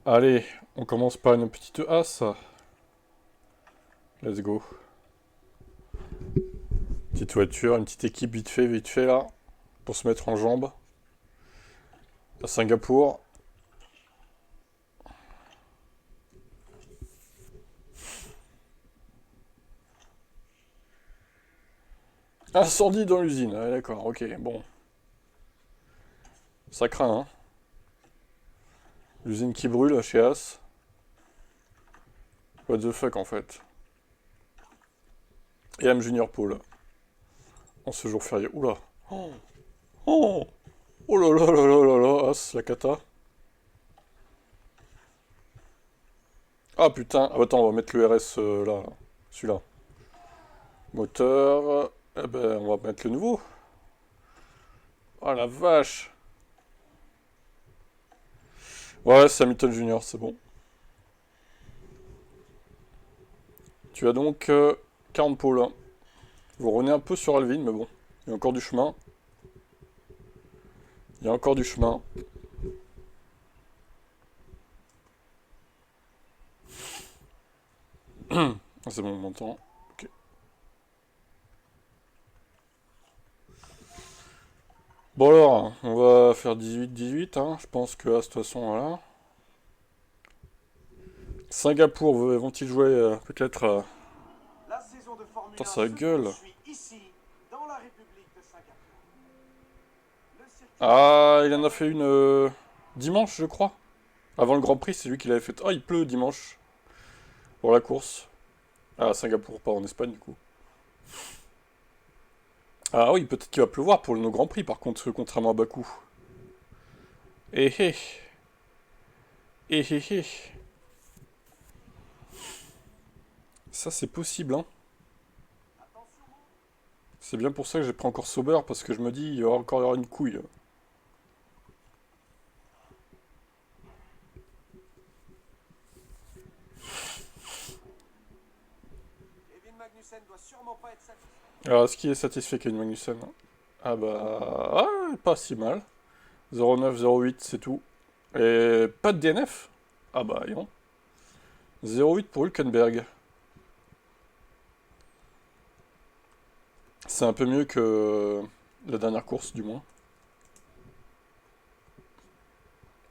Allez, on commence par une petite as. Let's go. Petite voiture, une petite équipe vite fait là, pour se mettre en jambes. À Singapour. Incendie dans l'usine. Ah, d'accord, ok, bon. Ça craint, hein. L'usine qui brûle chez As. What the fuck en fait. Et M Junior Paul. En ce jour férié. Oula. Oh, oh, oh là là là là là là, As, la cata. Ah putain, ah, attends, on va mettre le RS là, là. Celui-là. Moteur. Eh ben, on va mettre le nouveau. Oh la vache. Ouais, c'est Hamilton Junior, c'est bon. Tu as donc 40 pôles, hein. Vous revenez un peu sur Alvin, mais bon. Il y a encore du chemin. Il y a encore du chemin. Ah, c'est bon, on m'entend. Ok. Bon alors, on va faire 18-18, hein. Je pense que, de toute façon, voilà. Singapour, vont-ils jouer peut-être La saison de Formule Putain, 1 ça se gueule. poursuit ici, dans la République de Singapour. Le circuit Ah, il en a principal fait une dimanche, je crois. Avant le Grand Prix, c'est lui qui l'avait fait. Ah, il pleut dimanche pour la course. Ah, à Singapour, pas en Espagne, du coup. Ah oui, peut-être qu'il va pleuvoir pour nos Grands Prix, par contre, contrairement à Bakou. Eh eh, eh eh eh. Ça, c'est possible, hein. C'est bien pour ça que j'ai pris encore Sauber, parce que je me dis, il y aura encore une couille. Kevin Magnussen doit sûrement pas être satisfait. Alors, est-ce qu'il est satisfait Kevin Magnussen? Ah bah... Ah, pas si mal. 0,9, 0,8, c'est tout. Et pas de DNF? Ah bah, non. 0,8 pour Hülkenberg. C'est un peu mieux que la dernière course, du moins.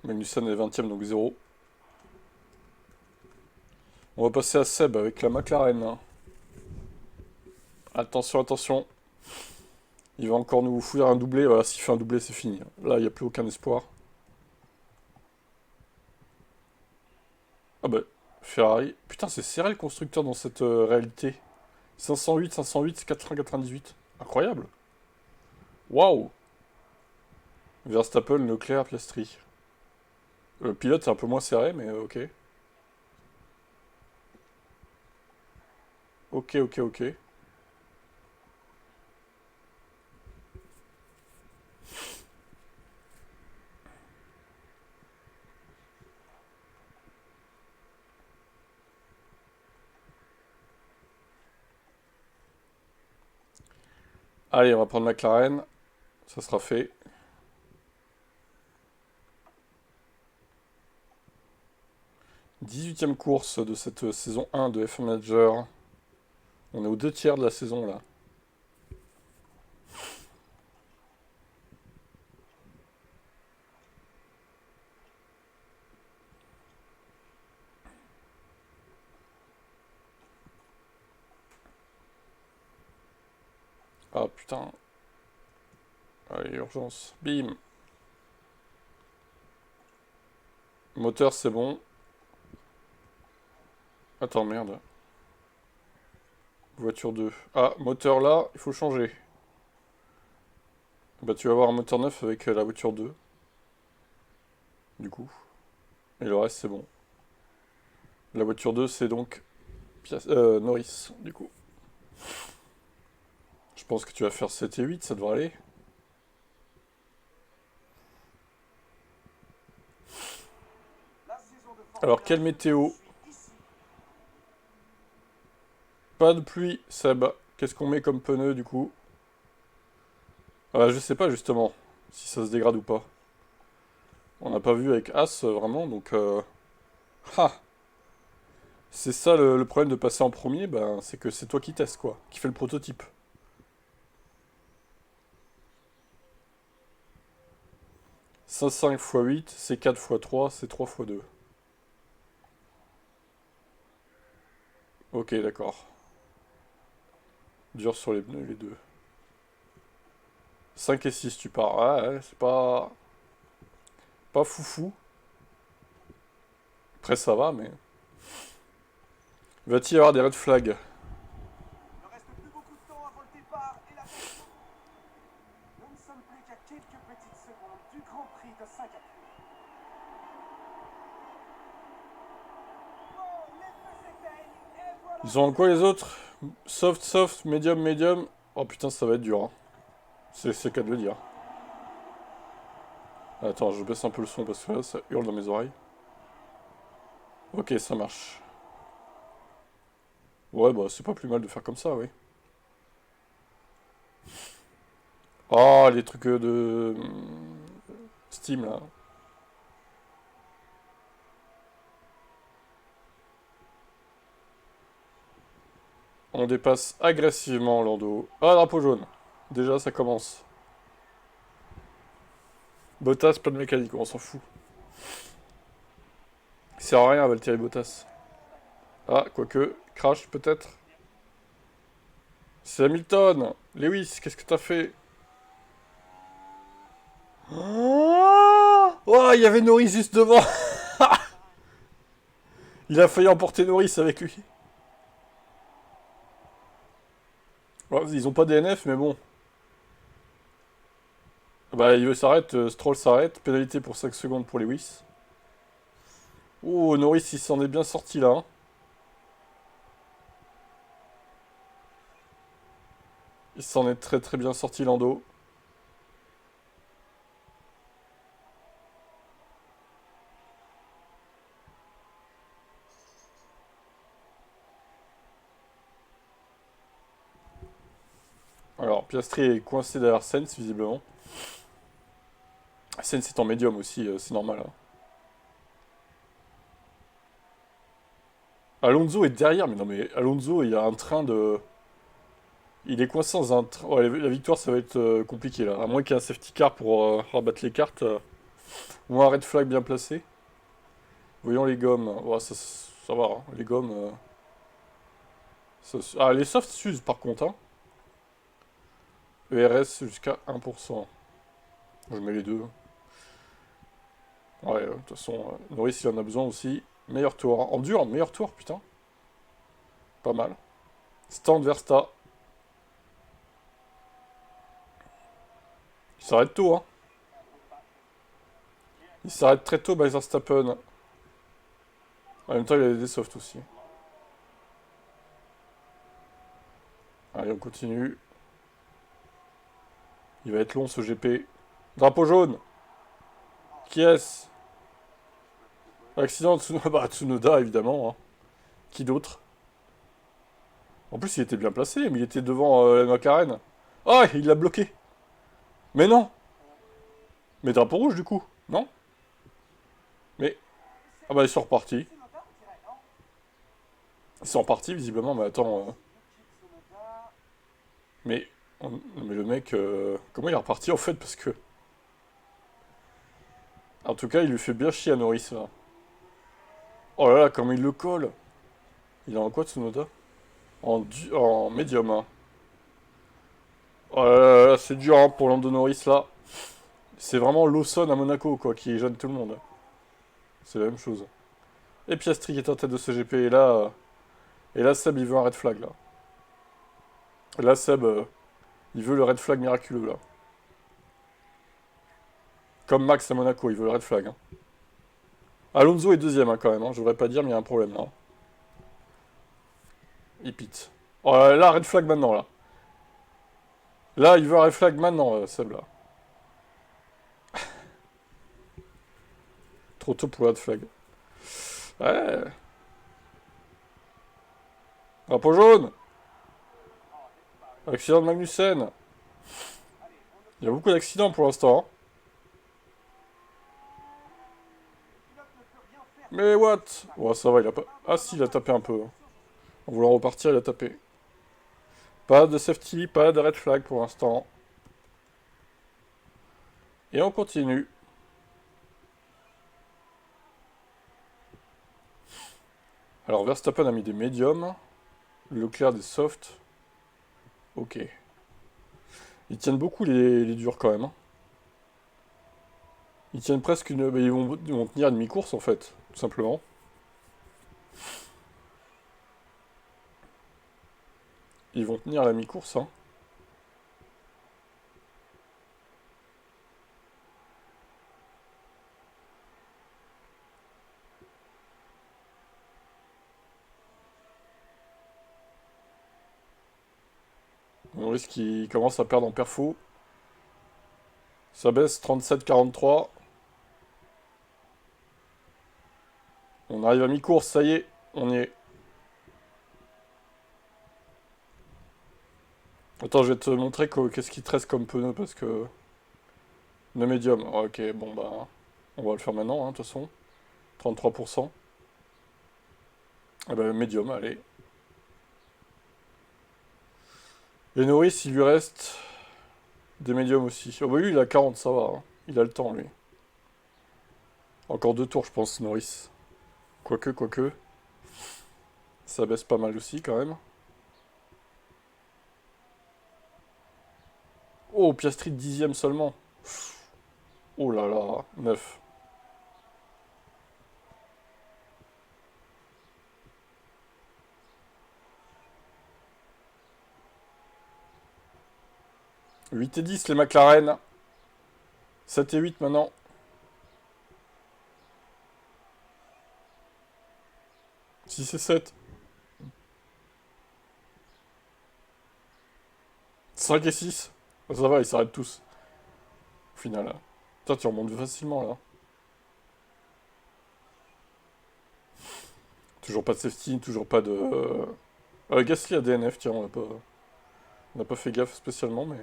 Magnussen est 20ème, donc 0. On va passer à Seb avec la McLaren, hein. Attention, attention. Il va encore nous fouiller un doublé. Voilà, s'il fait un doublé, c'est fini. Là, il n'y a plus aucun espoir. Ah bah, Ferrari. Putain, c'est serré le constructeur dans cette réalité. 508, 508, 498. Incroyable. Waouh. Verstappen, Leclerc, Piastri. Le pilote, c'est un peu moins serré, mais ok. Ok, ok, ok. Allez, on va prendre McLaren. Ça sera fait. 18ème course de cette saison 1 de F1 Manager. On est aux 2 tiers de la saison là. Ah putain. Allez, urgence. Bim. Moteur, c'est bon. Attends, merde. Voiture 2. Ah, moteur là, il faut changer. Bah, tu vas avoir un moteur neuf avec la voiture 2. Du coup. Et le reste, c'est bon. La voiture 2, c'est donc Norris, du coup. Je pense que tu vas faire 7 et 8, ça devrait aller. La saison de Alors, Formule 1 quelle se météo? poursuit ici. Pas de pluie, Seb. Qu'est-ce qu'on met comme pneu, du coup? Ah, je sais pas, justement, si ça se dégrade ou pas. On n'a pas vu avec As, vraiment, donc... Ah! C'est ça le problème de passer en premier, ben, c'est que c'est toi qui testes, quoi. Qui fait le prototype. 5 x 8, c'est 4 x 3, c'est 3 x 2. Ok, d'accord. Dur sur les pneus, les deux. 5 et 6, tu pars. Ah, ouais, c'est pas... Pas foufou. Après, ça va, mais... Va-t-il y avoir des red flags? Il ne reste plus beaucoup de temps avant le départ et l'attention. Nous ne sommes plus qu'à quelques petites secondes du Grand Prix de Singapour. Oh, les feux s'éteignent et voilà Ils ont quoi les autres? Soft, soft, medium, medium. Oh putain, ça va être dur, hein. C'est le cas de le dire. Attends, je baisse un peu le son parce que là, ça hurle dans mes oreilles. Ok, ça marche. Ouais, bah c'est pas plus mal de faire comme ça, oui. Oh, les trucs de... Steam, là. On dépasse agressivement Lando. Ah, drapeau jaune. Déjà, ça commence. Bottas, pas de mécanique, on s'en fout. Il sert à rien, Valtteri Bottas. Ah, quoique, crash peut-être. C'est Hamilton. Lewis, qu'est-ce que t'as fait? Oh, il y avait Norris juste devant. Il a failli emporter Norris avec lui. Ouais, ils ont pas DNF, mais bon. Bah, il s'arrête, Stroll s'arrête. Pénalité pour 5 secondes pour Lewis. Oh, Norris, il s'en est bien sorti là, hein. Il s'en est très très bien sorti, Lando. Alors, Piastri est coincé derrière Sainz, visiblement. Sainz est en médium aussi, c'est normal, hein. Alonso est derrière, mais non mais Alonso, il y a un train de... Il est coincé dans un train... Ouais, la victoire, ça va être compliqué, là. À moins qu'il y ait un safety car pour rabattre les cartes. Ou un red flag bien placé. Voyons les gommes. Ouais, ça va, hein. Les gommes... Ah, les softs s'usent, par contre, hein. ERS jusqu'à 1%. Je mets les deux. Ouais, de toute façon, Norris, il en a besoin aussi. Meilleur tour, hein. En dur, meilleur tour, putain. Pas mal. Stand Versta. Il s'arrête tôt, hein. Il s'arrête très tôt, Verstappen. En même temps, il a des softs aussi. Allez, on continue. Il va être long, ce GP. Drapeau jaune. Qui est-ce? Accident de Tsunoda. Bah, Tsunoda, évidemment, hein. Qui d'autre? En plus, il était bien placé, mais il était devant la McLaren. Ah, il l'a bloqué. Mais non. Mais drapeau rouge, du coup. Non? Mais... Ah bah, ils sont repartis. Ils sont repartis, visiblement, mais attends... Mais... Mais le mec... Comment il est reparti, en fait? Parce que... En tout cas, il lui fait bien chier à Norris, là. Oh là là, comment il le colle. Il est en quoi, Tsunoda? En médium, hein. Oh là là, c'est dur, hein, pour Lando Norris, là. C'est vraiment Lawson à Monaco, quoi, qui gêne tout le monde. C'est la même chose. Et Piastri qui est en tête de ce GP, et là, Seb, il veut un red flag, là. Là, Seb, il veut le red flag miraculeux, là. Comme Max à Monaco, il veut le red flag, hein. Alonso est deuxième, hein, quand même, hein. Je voudrais pas dire, mais il y a un problème, là. Il pite. Oh là, red flag maintenant, là. Là, il veut un red flag maintenant, Seb, là. Trop tôt pour le red flag. Ouais. Drapeau jaune. Accident de Magnussen. Il y a beaucoup d'accidents pour l'instant, hein. Mais what? Ouais, ça va, il a pas... Ah si, il a tapé un peu. En voulant repartir, il a tapé. Pas de safety, pas de red flag pour l'instant. Et on continue. Alors Verstappen a mis des médiums. Leclerc des softs. Ok. Ils tiennent beaucoup les durs quand même, hein. Ils tiennent presque une... bah, ils vont tenir une mi-course en fait, tout simplement. Ils vont tenir la mi-course, hein. On risque qu'ils commencent à perdre en perfo. Ça baisse 37-43. On arrive à mi-course, ça y est, on y est. Attends, je vais te montrer qu'est-ce qui te reste comme pneu parce que... Le médium. Ok, bon bah... On va le faire maintenant, hein, de toute façon. 33%. Eh ben, médium, allez. Et Norris, il lui reste des médiums aussi. Oh bah lui, il a 40, ça va, hein. Il a le temps, lui. Encore 2 tours, je pense, Norris. Quoique. Ça baisse pas mal aussi, quand même. Oh, Piastri 10ème seulement. Oh là là, 9. « 8 et 10, les McLaren. 7 et 8 maintenant. « 6 et 7. 5 et 6. Ça va, ils s'arrêtent tous. Au final, là. Putain, tu remontes facilement, là. Toujours pas de safety, toujours pas de... Gasly a DNF, tiens, on n'a pas fait gaffe spécialement, mais...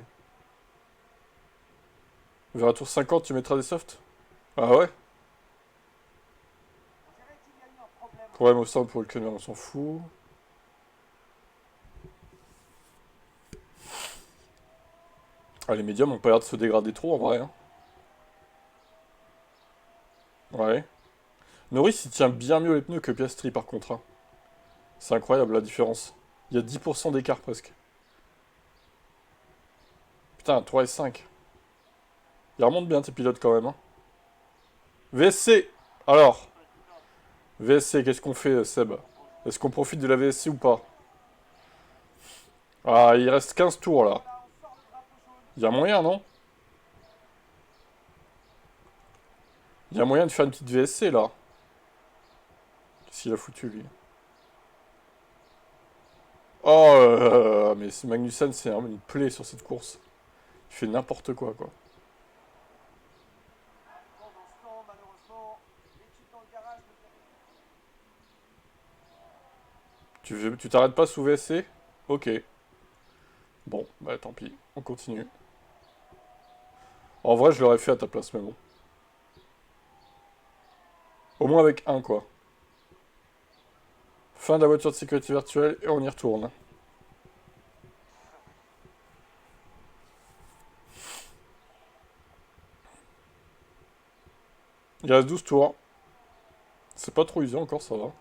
Vers la tour 50, tu mettras des softs? Ah ouais? On dirait qu'il y a eu un problème. Problème au sein pour le camion, on s'en fout. Ah, les médiums ont pas l'air de se dégrader trop, en vrai, hein. Ouais. Norris, il tient bien mieux les pneus que Piastri, par contre, hein. C'est incroyable, la différence. Il y a 10% d'écart, presque. Putain, 3 et 5. Ils remontent bien, tes pilotes, quand même, hein. VSC! Alors, VSC, qu'est-ce qu'on fait, Seb? Est-ce qu'on profite de la VSC ou pas? Ah, il reste 15 tours, là. Voilà, on sort le drapeau jaune. Il y a moyen, non? Il y a moyen de faire une petite VSC, là. Qu'est-ce qu'il a foutu, lui? Oh, mais Magnussen, c'est une plaie sur cette course. Il fait n'importe quoi, quoi. Pendant ce temps, malheureusement, l'équipe dans le garage ne fait rien. Tu t'arrêtes pas sous VSC? Ok. Bon, bah tant pis, on continue. En vrai, je l'aurais fait à ta place, mais bon. Au moins avec un, quoi. Fin de la voiture de sécurité virtuelle et on y retourne. Il reste 12 tours. C'est pas trop usé encore, ça va.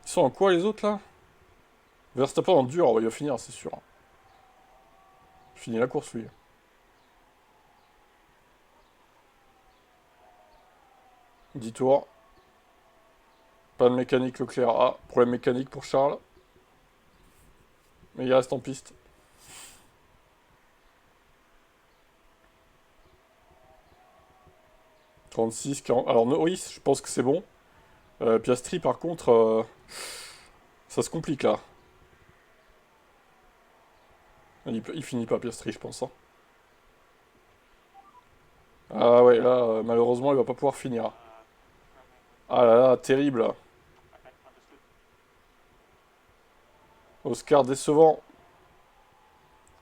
Ils sont en quoi, les autres, là? Verstappen en dur, il va finir, c'est sûr. Il finit la course, lui. 10 tours. Pas de mécanique, Leclerc. Ah, problème mécanique pour Charles. Mais il reste en piste. 36, 40... Alors Norris, je pense que c'est bon. Piastri, par contre, ça se complique, là. Il finit pas, Piastri, je pense, hein. Ah ouais, là, malheureusement, il va pas pouvoir finir. Ah là là, terrible, là. Oscar décevant.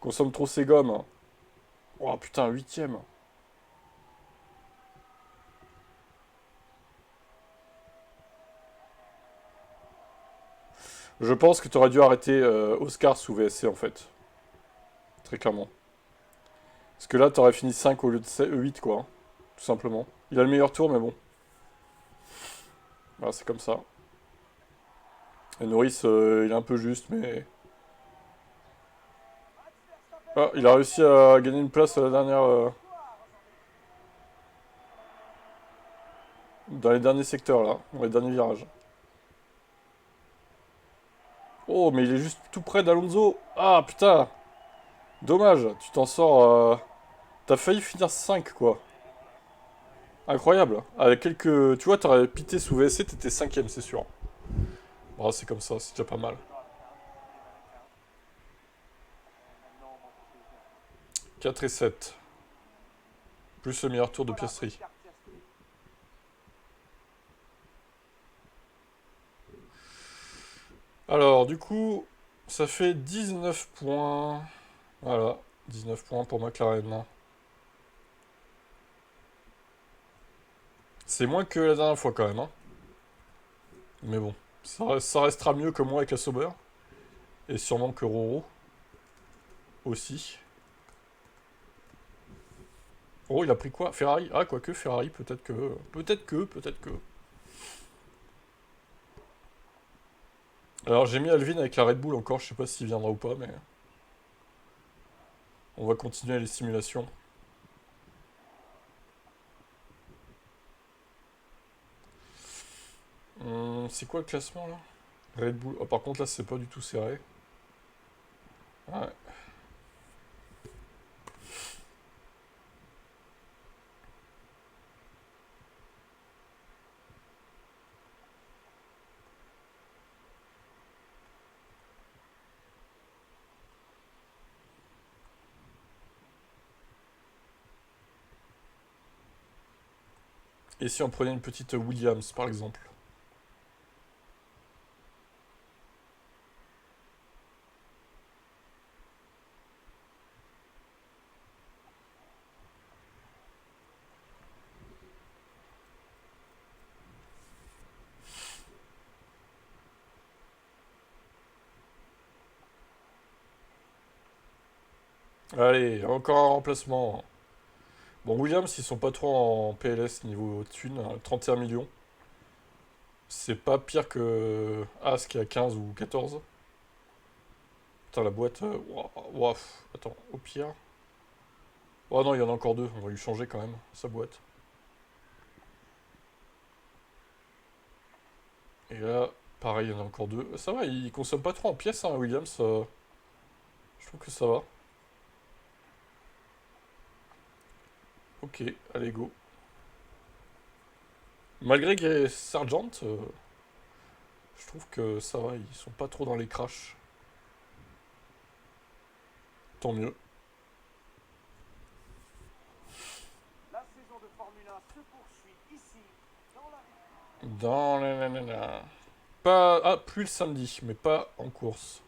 Consomme trop ses gommes. Oh putain, 8ème. Je pense que tu aurais dû arrêter Oscar sous VSC en fait. Très clairement. Parce que là, t'aurais fini 5 au lieu de 8 quoi. Hein, tout simplement. Il a le meilleur tour, mais bon. Voilà, c'est comme ça. Et Norris, il est un peu juste, mais... Ah, il a réussi à gagner une place à la dernière... dans les derniers secteurs, là. Dans les derniers virages. Oh, mais il est juste tout près d'Alonso. Ah, putain. Dommage, tu t'en sors... T'as failli finir 5 quoi. Incroyable. Avec quelques... Tu vois, t'aurais pité sous VSC, t'étais 5ème, c'est sûr. Bon, c'est comme ça, c'est déjà pas mal. 4 et 7. Plus le meilleur tour de Piastri. Alors, du coup, ça fait 19 points. Voilà, 19 points pour McLaren. C'est moins que la dernière fois quand même. Hein. Mais bon, ça restera mieux que moi avec la Sauber. Et sûrement que Roro. Aussi. Oh, il a pris quoi? Ferrari? Ah, quoique, Ferrari, peut-être que... Peut-être que... Alors, j'ai mis Alvin avec la Red Bull encore, je sais pas s'il viendra ou pas, mais... On va continuer les simulations. C'est quoi le classement, là? Red Bull... Oh, par contre, là, c'est pas du tout serré. Ouais. Et si on prenait une petite Williams, par exemple? Allez, encore un remplacement. Bon, Williams, ils sont pas trop en PLS niveau thune, 31 millions. C'est pas pire que As qui a 15 ou 14. Putain, la boîte... attends, au pire... Oh non, il y en a encore deux, on va lui changer quand même, sa boîte. Et là, pareil, il y en a encore deux. Ça va, il consomme pas trop en pièces, hein, Williams. Je trouve que ça va. Ok, allez, go. Malgré qu'il y ait Sargent, je trouve que ça va, ils sont pas trop dans les crashs. Tant mieux. La saison de Formule 1 se poursuit ici, dans la... Dans les... nanana. Pas... Ah, plus le samedi, mais pas en course.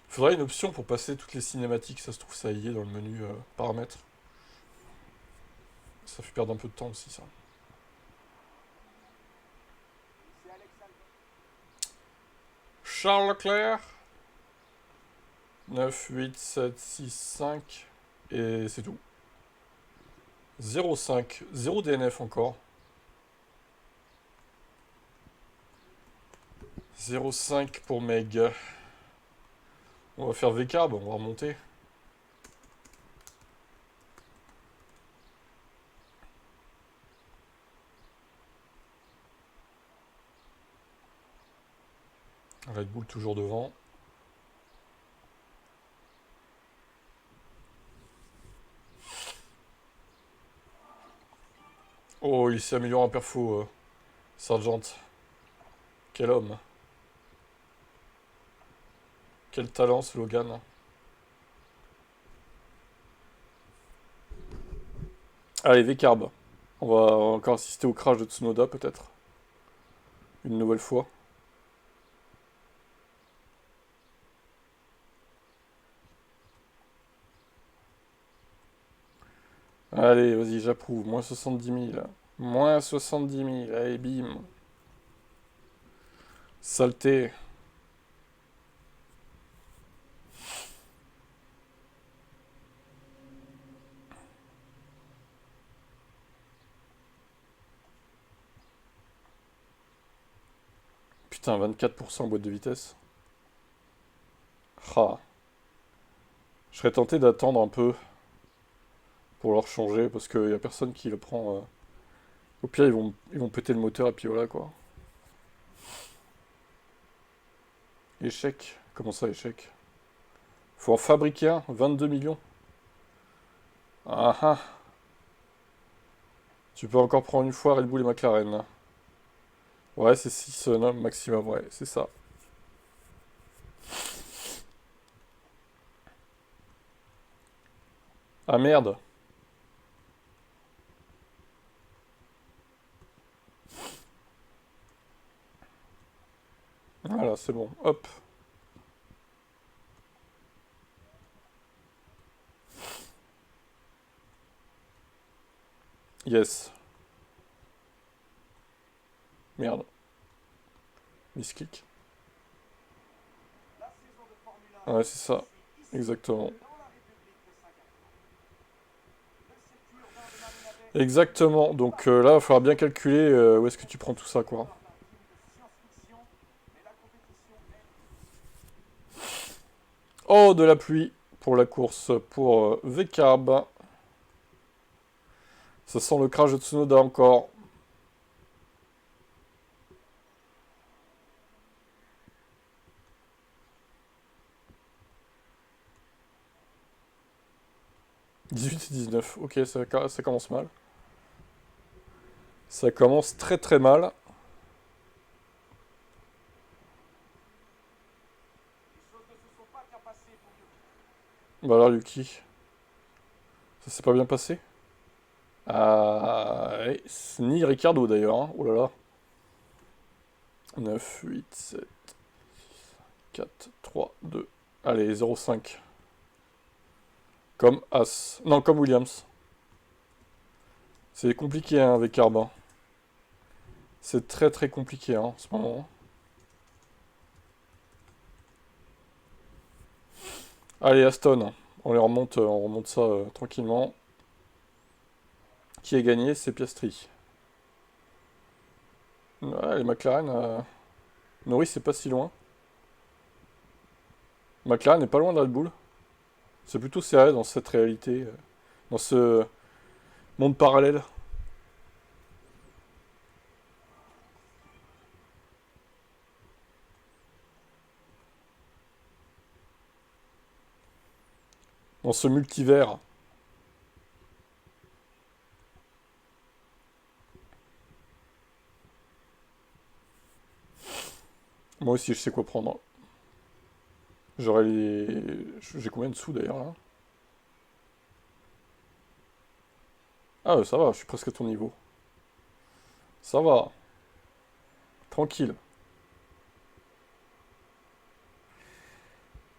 Faudrait une option pour passer toutes les cinématiques, ça se trouve ça y est dans le menu paramètres. Ça fait perdre un peu de temps aussi ça. C'est Alex Albon. Charles Leclerc. 9, 8, 7, 6, 5. Et c'est tout. 0,5. 0 DNF encore. 0,5 pour Meg. On va faire V-Carb, on va remonter. Red Bull toujours devant. Oh, il s'est amélioré en perfo, Sargent. Quel homme. Quel talent ce Logan. Allez, V-Carb. On va encore assister au crash de Tsunoda peut-être. Une nouvelle fois. Allez, vas-y, j'approuve. Moins 70 000. Moins 70 000. Allez, bim. Saleté. Putain, 24% boîte de vitesse. Ah. Je serais tenté d'attendre un peu pour leur changer parce qu'il n'y a personne qui le prend. Au pire, ils vont péter le moteur et puis voilà quoi. Échec. Comment ça, échec? Faut en fabriquer un. 22 millions. Ah ah. Tu peux encore prendre une fois Red Bull et McLaren. Ouais, c'est 6 maximum, ouais, c'est ça. Ah merde. Voilà, c'est bon. Hop. Yes. Merde. Misclick. La saison de Formule 1 Ouais, c'est ça. suit ici, Exactement. dans la République de Singapour. Le circuit urbain de Marina Bay Exactement. Donc là, il va falloir bien calculer où est-ce que tu prends tout ça, quoi. part d'un film de science-fiction, mais la compétition est Oh, de la pluie pour la course pour V-Carb. Ça sent le crash de Tsunoda encore. « 18 et 19. Ok, ça commence mal. Ça commence très très mal. les choses ne se sont pas bien passées pour Yuki. Bah alors, Yuki, ça s'est pas bien passé. Ah, ouais, ni Ricardo d'ailleurs, hein. Oh là là. 9, 8, 7, 4, 3, 2. Allez, 0,5. Comme As. Non, comme Williams. C'est compliqué hein, avec Carbin. C'est très très compliqué hein, en ce moment. Allez, Aston. On remonte ça tranquillement. Qui a gagné? C'est Piastri. Ouais, les McLaren. Norris, c'est pas si loin. McLaren n'est pas loin de Red Bull. C'est plutôt serré dans cette réalité, dans ce monde parallèle. Dans ce multivers. Moi aussi, je sais quoi prendre. J'aurais les... J'ai combien de sous d'ailleurs là? Ah, ça va, je suis presque à ton niveau. Ça va. Tranquille.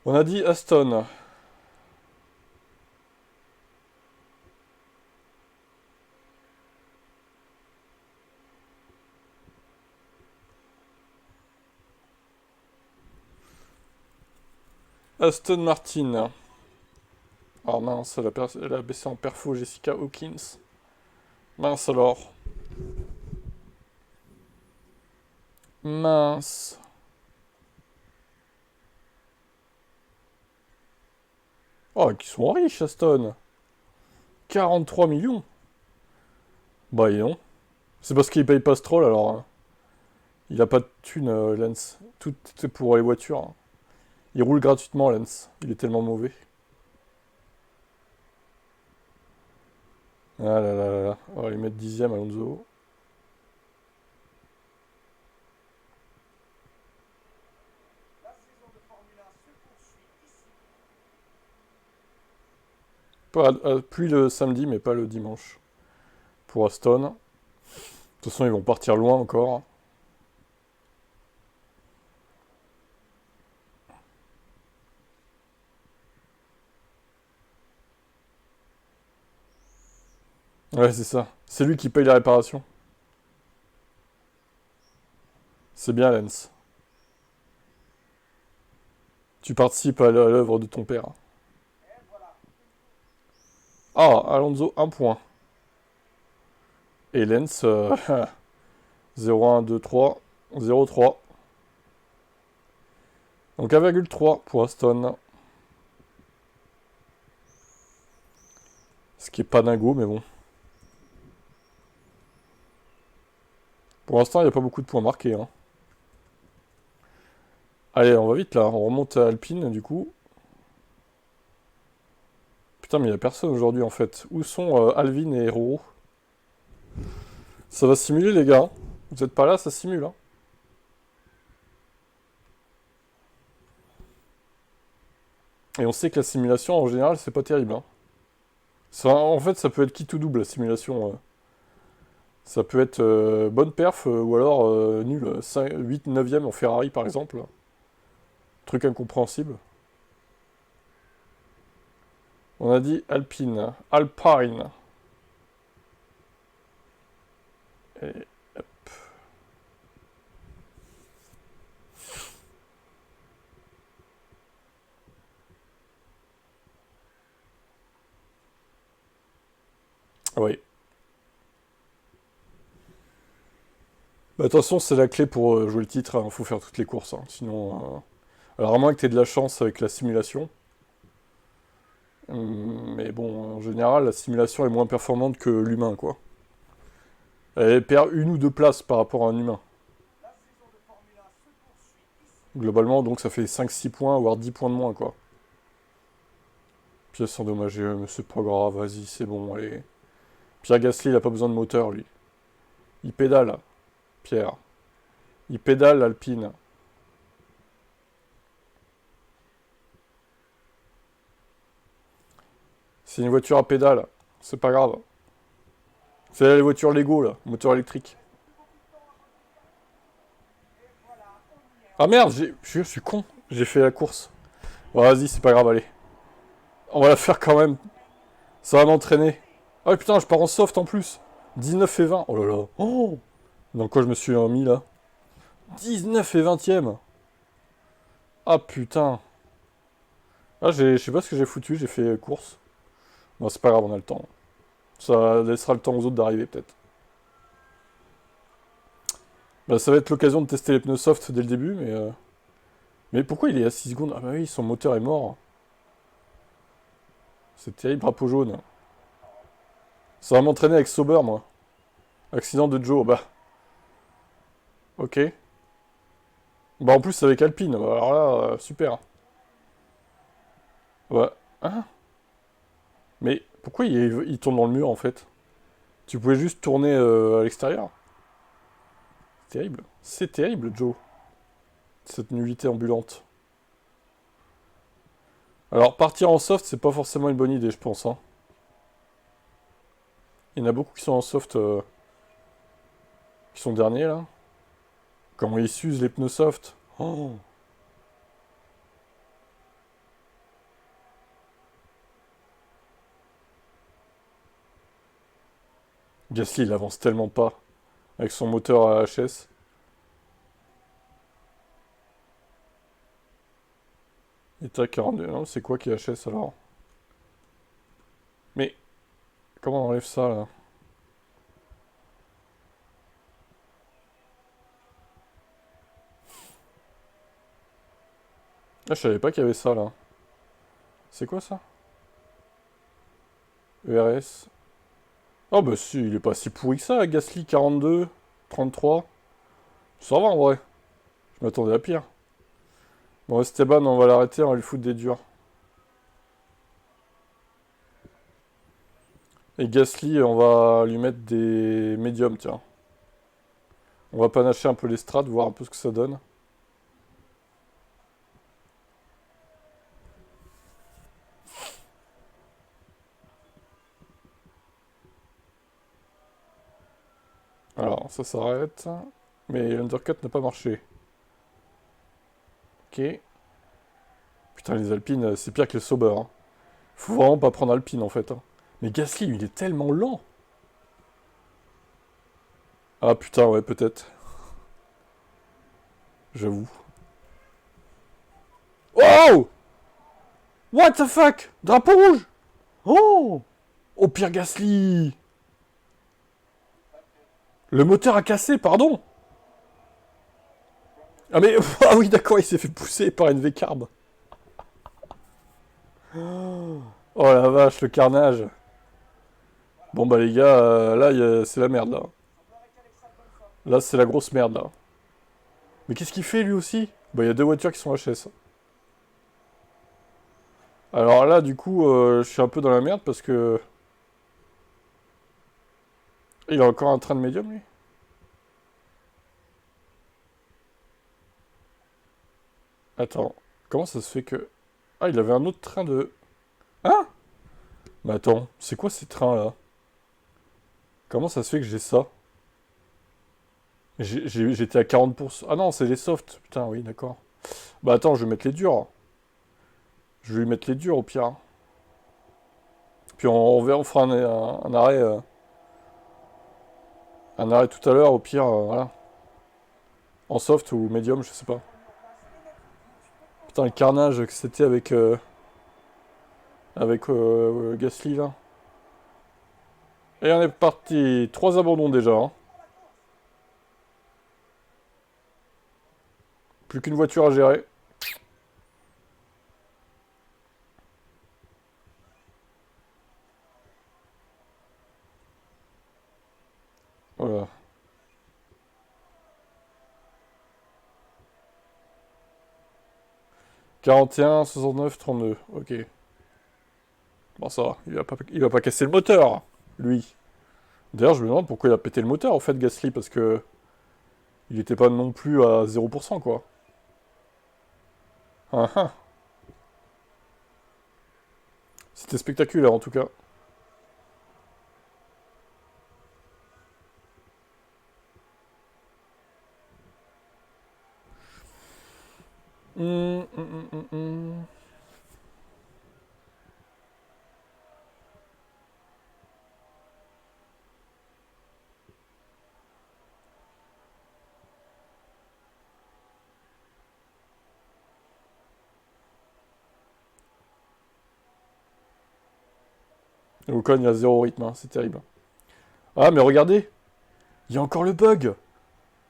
On a dit Aston. Aston Martin. Ah mince, elle a baissé en perfo Jessica Hawkins. Mince alors. Mince. Oh, qui sont riches, Aston. 43 millions. Bah, non. C'est parce qu'il paye pas Stroll, alors. Hein. Il a pas de thune, Lens. Tout est pour les voitures. Hein. Il roule gratuitement, Lens. Il est tellement mauvais. Ah là là là là. On va lui mettre 10ème, Alonso. la saison de Formule 1 se poursuit ici. Plus le samedi, mais pas le dimanche. Pour Aston. De toute façon, ils vont partir loin encore. Ouais, c'est ça. C'est lui qui paye la réparation. C'est bien, Lens. Tu participes à l'œuvre de ton père. Ah, Alonso, 1 point. Et Lens, 0, 1, 2, 3, 0, 3. Donc 1,3 pour Aston. Ce qui est pas dingo, mais bon. Pour l'instant, il n'y a pas beaucoup de points marqués. Hein. Allez, on va vite là. On remonte à Alpine, du coup. Putain, mais il n'y a personne aujourd'hui en fait. Où sont Alvin et Roro? Ça va simuler, les gars. Hein. Vous êtes pas là, ça simule. Hein. Et on sait que la simulation, en général, c'est pas terrible. Hein. En fait, ça peut être qui tout double, la simulation. Ça peut être bonne perf ou alors nul. 5, 8, 9ème en Ferrari, par exemple. Truc incompréhensible. On a dit Alpine. Alpine. Et... Oui. Bah, de toute façon, c'est la clé pour jouer le titre. Il faut faire toutes les courses. Hein. Sinon... Alors, à moins que tu aies de la chance avec la simulation. Mais bon, en général, la simulation est moins performante que l'humain, quoi. Elle perd 1 ou 2 places par rapport à un humain. La saison de Formule 1 se poursuit ici. Globalement, donc ça fait 5-6 points, voire 10 points de moins, quoi. Pièce endommagée, mais c'est pas grave, vas-y, c'est bon, allez. Pierre Gasly, il a pas besoin de moteur, lui. Il pédale, Pierre. Il pédale, Alpine. C'est une voiture à pédale, c'est pas grave. C'est les voitures Lego, là, moteur électrique. Ah merde, je suis con, j'ai fait la course. Bon, vas-y, c'est pas grave, allez. On va la faire quand même. Ça va m'entraîner. Ah putain, je pars en soft en plus. 19 et 20. Oh là là. Oh, dans quoi je me suis mis là? 19 et 20ème. Ah putain. Ah, je sais pas ce que j'ai foutu, j'ai fait course. Bon, c'est pas grave, on a le temps. Ça laissera le temps aux autres d'arriver peut-être. Bah, ça va être l'occasion de tester les pneus soft dès le début, mais... Mais pourquoi il est à 6 secondes? Ah bah oui, son moteur est mort. C'est terrible, drapeau jaune. Ça va m'entraîner avec Sauber, moi. Accident de Joe, bah... Ok. Bah en plus, c'est avec Alpine. Bah, alors là, super. Ouais. Hein? Mais pourquoi il tourne dans le mur, en fait? Tu pouvais juste tourner à l'extérieur. C'est terrible. C'est terrible, Joe. Cette nullité ambulante. Alors, partir en soft, c'est pas forcément une bonne idée, je pense. Hein. Il y en a beaucoup qui sont en soft, qui sont derniers, là. Comment ils s'usent les pneus soft. Oh. Gasly, il avance tellement pas. Avec son moteur à HS. État 42. Non, c'est quoi qui est HS, alors? Mais, comment on enlève ça, là? Ah, je savais pas qu'il y avait ça, là. C'est quoi, ça? ERS. Oh bah si, il est pas si pourri que ça, Gasly 42, 33. Ça va en vrai. Je m'attendais à pire. Bon, Esteban, on va l'arrêter, on va lui foutre des durs. Et Gasly, on va lui mettre des médiums, tiens. On va panacher un peu les strats, voir un peu ce que ça donne. Alors, ça s'arrête. Mais l'undercut n'a pas marché. Ok. Putain, les Alpines, c'est pire que les Sauber. Hein. Faut vraiment pas prendre Alpine, en fait. Hein. Mais Gasly, il est tellement lent. Ah putain, ouais, peut-être. J'avoue. Oh! What the fuck? Drapeau rouge! Oh! Oh, Pierre Gasly! Le moteur a cassé, pardon! Ah mais... Ah oui, d'accord, il s'est fait pousser par une V-carb. Oh la vache, le carnage. Bon bah les gars, là, c'est la merde, là. Là, c'est la grosse merde, là. Mais qu'est-ce qu'il fait, lui aussi? Bah, il y a deux voitures qui sont HS. Alors là, du coup, je suis un peu dans la merde parce que... Il a encore un train de médium, lui? Attends, comment ça se fait que... Ah, il avait un autre train de... Hein? Mais attends, c'est quoi ces trains-là? Comment ça se fait que j'ai ça? J'étais à 40%. Ah non, c'est les softs. Putain, oui, d'accord. Bah attends, je vais mettre les durs. Je vais lui mettre les durs au pire. Puis on fera un arrêt. Un arrêt tout à l'heure, au pire, voilà. En soft ou médium, je sais pas. Putain, le carnage que c'était avec Gasly là. Et on est parti. 3 abandons déjà. Hein. Plus qu'une voiture à gérer. Voilà. 41, 69, 32. Ok. Bon, ça va. Il va pas casser le moteur, lui. D'ailleurs, je me demande pourquoi il a pété le moteur, en fait, Gasly, parce que il était pas non plus à 0%, quoi. Ah, ah. C'était spectaculaire, en tout cas. Hum, hum, hum, hum, hum. Et Ocon, il a zéro rythme, hein, c'est terrible. Ah, mais regardez, il y a encore le bug.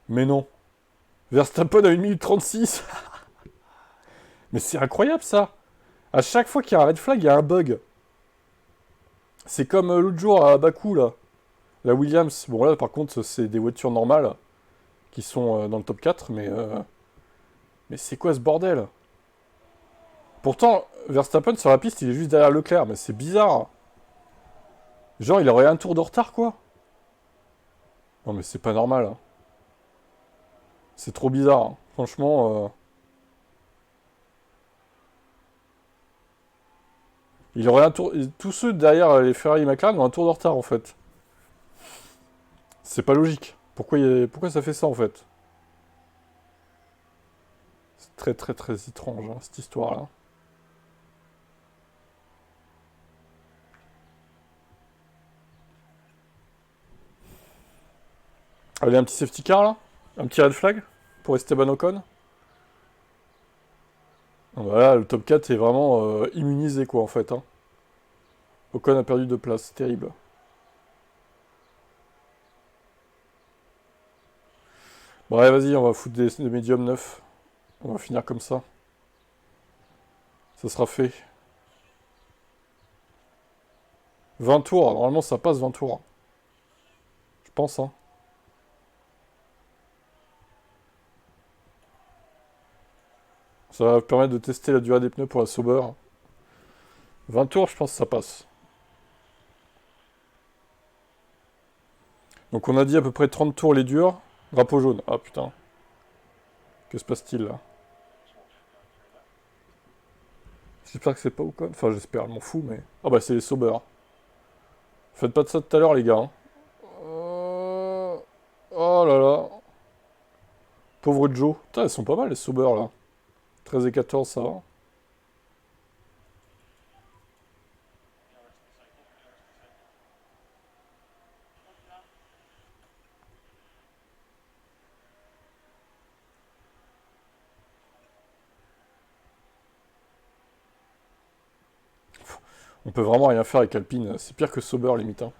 Mais non. Verstappen a 1 minute 36. Mais c'est incroyable, ça. À chaque fois qu'il y a un red flag, il y a un bug. C'est comme l'autre jour à Bakou, là. La Williams. Bon, là, par contre, c'est des voitures normales qui sont dans le top 4, mais c'est quoi ce bordel? Pourtant, Verstappen sur la piste, il est juste derrière Leclerc, mais c'est bizarre. Genre, il aurait un tour de retard, quoi. Non, mais c'est pas normal. Hein. C'est trop bizarre. Hein. Franchement, il aurait un tour. Tous ceux derrière les Ferrari et McLaren ont un tour de retard, en fait. C'est pas logique. Pourquoi ça fait ça, en fait? C'est très, très, très étrange, hein, cette histoire-là. Allez, un petit safety car, là. Un petit red flag pour Esteban Ocon. Voilà, le top 4 est vraiment immunisé, quoi, en fait. Hein. Ocon a perdu 2 places, c'est terrible. Bon, allez, vas-y, on va foutre des médiums neufs. On va finir comme ça. Ça sera fait. 20 tours, normalement ça passe 20 tours. Je pense, hein. Ça va permettre de tester la durée des pneus pour la Sauber. 20 tours, je pense que ça passe. Donc on a dit à peu près 30 tours les durs. Drapeau jaune. Ah putain. Que se passe-t-il là? J'espère que c'est pas Ocon. Enfin j'espère, je m'en fous, mais... Ah bah c'est les Sauber. Faites pas de ça tout à l'heure les gars. Hein. Oh là là. Pauvre Joe. Putain, elles sont pas mal les Sauber là. 13 et 14, ça va. On peut vraiment rien faire avec Alpine. C'est pire que Sauber, limite. Hein.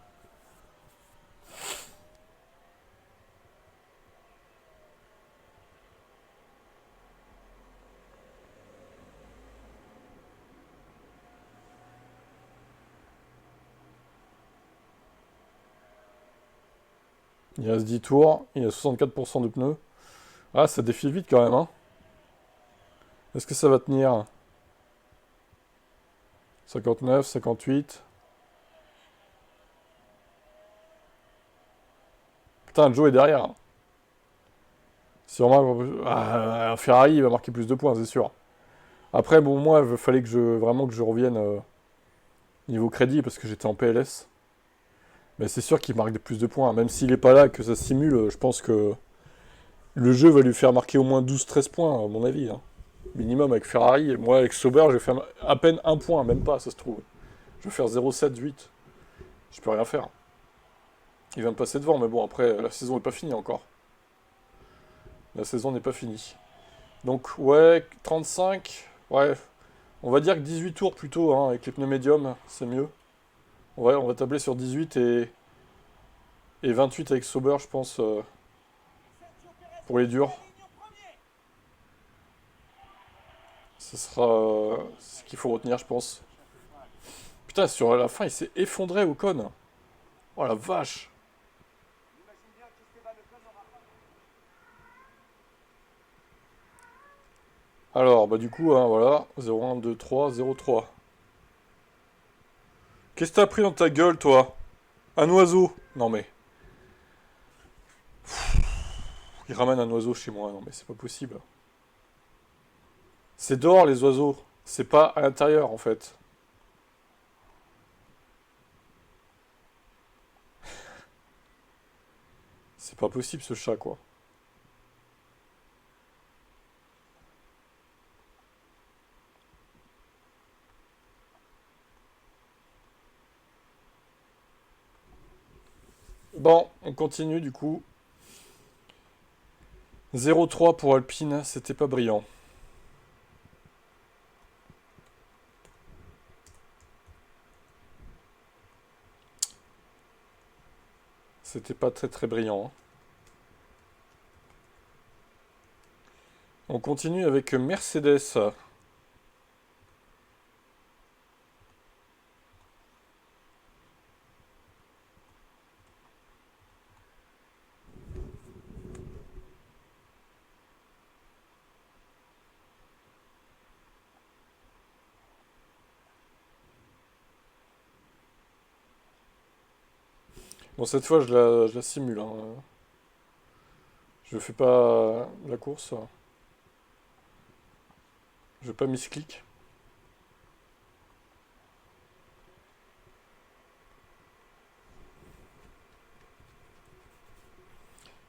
Il reste 10 tours. Il y a 64% de pneus. Ah, ça défile vite quand même. Hein. Est-ce que ça va tenir? 59, 58. Putain, Joe est derrière. Si vraiment, un Ferrari il va marquer plus de points, c'est sûr. Après, bon, moi, il fallait que vraiment que je revienne niveau crédit parce que j'étais en PLS. Mais c'est sûr qu'il marque plus de points. Même s'il est pas là, que ça simule, je pense que le jeu va lui faire marquer au moins 12-13 points, à mon avis. Hein. Minimum avec Ferrari. Et moi, avec Sauber, je vais faire à peine un point, même pas, ça se trouve. Je vais faire 0,7, 8. Je peux rien faire. Il va me passer devant, mais bon, après, la saison n'est pas finie encore. La saison n'est pas finie. Donc, ouais, 35. Ouais, on va dire que 18 tours plutôt, hein, avec les pneus médiums, c'est mieux. Ouais, on va tabler sur 18 et 28 avec Sauber, je pense, pour les durs. Ce sera ce qu'il faut retenir, je pense. Putain, sur la fin, il s'est effondré au con. Oh la vache. Alors, bah du coup, hein, voilà. 0, 1, 2, 3, 0, 3. Qu'est-ce que t'as pris dans ta gueule, toi? Un oiseau? Non mais... Il ramène un oiseau chez moi. Non mais c'est pas possible. C'est dehors, les oiseaux. C'est pas à l'intérieur, en fait. C'est pas possible, ce chat, quoi. Bon, on continue, du coup. 0,3 pour Alpine, c'était pas brillant. C'était pas très très brillant. Hein. On continue avec Mercedes. Bon, cette fois, je la simule. Hein. Je fais pas la course. Je vais pas misclick.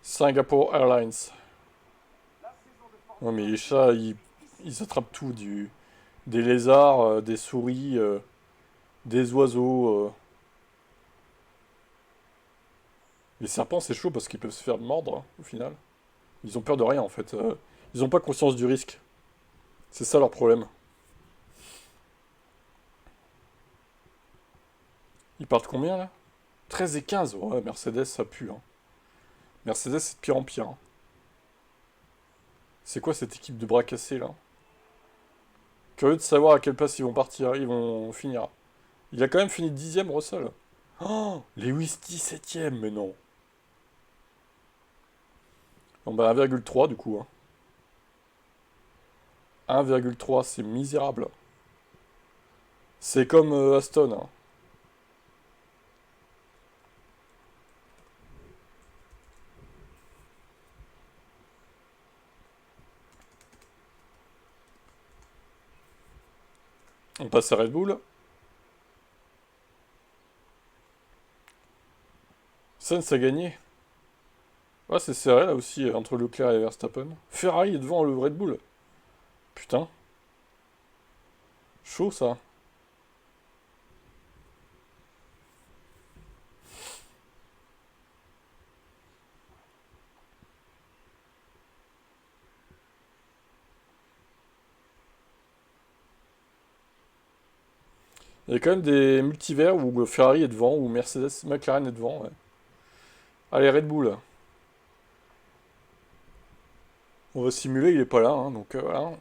Singapore Airlines. Ouais, mais les chats, ils attrapent tout. Des lézards, des souris, des oiseaux. Les serpents, c'est chaud parce qu'ils peuvent se faire mordre, hein, au final. Ils ont peur de rien, en fait. Ils ont pas conscience du risque. C'est ça leur problème. Ils partent combien, là? 13 et 15. Ouais, Mercedes, ça pue. Hein. Mercedes, c'est de pire en pire. Hein. C'est quoi cette équipe de bras cassés, là? Curieux de savoir à quelle place ils vont partir, ils vont finir. Il a quand même fini 10ème, Russell. Oh, Lewis 17ème, mais non. Bon bah 1,3 du coup. Hein. 1,3, c'est misérable. C'est comme Aston. Hein. On passe à Red Bull. Sainz a gagné. Ouais, c'est serré là aussi entre Leclerc et Verstappen. Ferrari est devant le Red Bull. Putain. Chaud ça. Il y a quand même des multivers où Ferrari est devant, ou Mercedes, McLaren est devant, ouais. Allez, Red Bull. On va simuler, il est pas là, hein, donc voilà.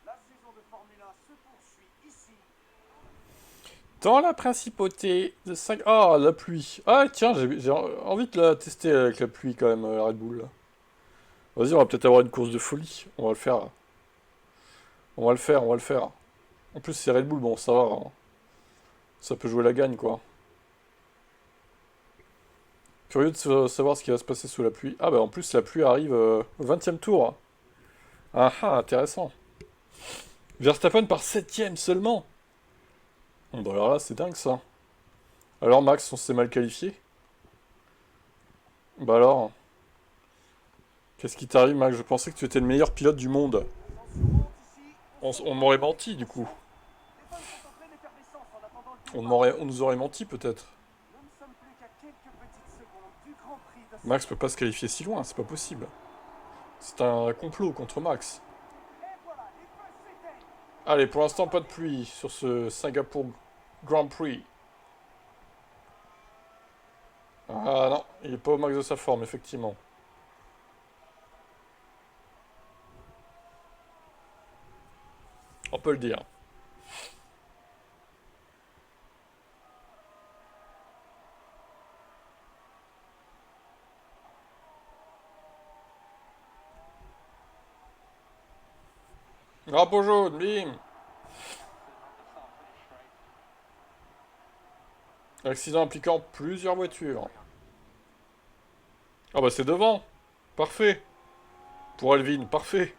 La saison de Formule 1 se poursuit ici. Dans la principauté de 5... Ah, la pluie. Ah, tiens, j'ai envie de la tester avec la pluie quand même, la Red Bull. Là. Vas-y, on va peut-être avoir une course de folie. On va le faire. On va le faire, on va le faire. En plus, c'est Red Bull, bon, ça va. Hein. Ça peut jouer la gagne, quoi. Curieux de savoir ce qui va se passer sous la pluie. Ah, bah en plus, la pluie arrive au 20e tour. Ah ah, intéressant. Verstappen par 7ème seulement. Bon, bah alors là, c'est dingue ça. Alors, Max, on s'est mal qualifié. Bah alors, qu'est-ce qui t'arrive, Max? Je pensais que tu étais le meilleur pilote du monde. La tension monte ici. On m'aurait menti, du coup. Les fans sont en pleine effervescence en attendant le On, départ. on nous aurait menti, peut-être. Nous ne sommes plus qu'à quelques petites secondes du Grand Prix de Max peut Singapour. pas se qualifier si loin, c'est pas possible. C'est un complot contre Max. Et voilà, les feux s'éteignent. Allez, pour l'instant, pas de pluie sur ce Singapour Grand Prix. Ah non, il est pas au max de sa forme, effectivement. On peut le dire. Drapeau jaune, bim! Accident impliquant plusieurs voitures. Ah bah c'est devant. Parfait. Pour Alvin, parfait.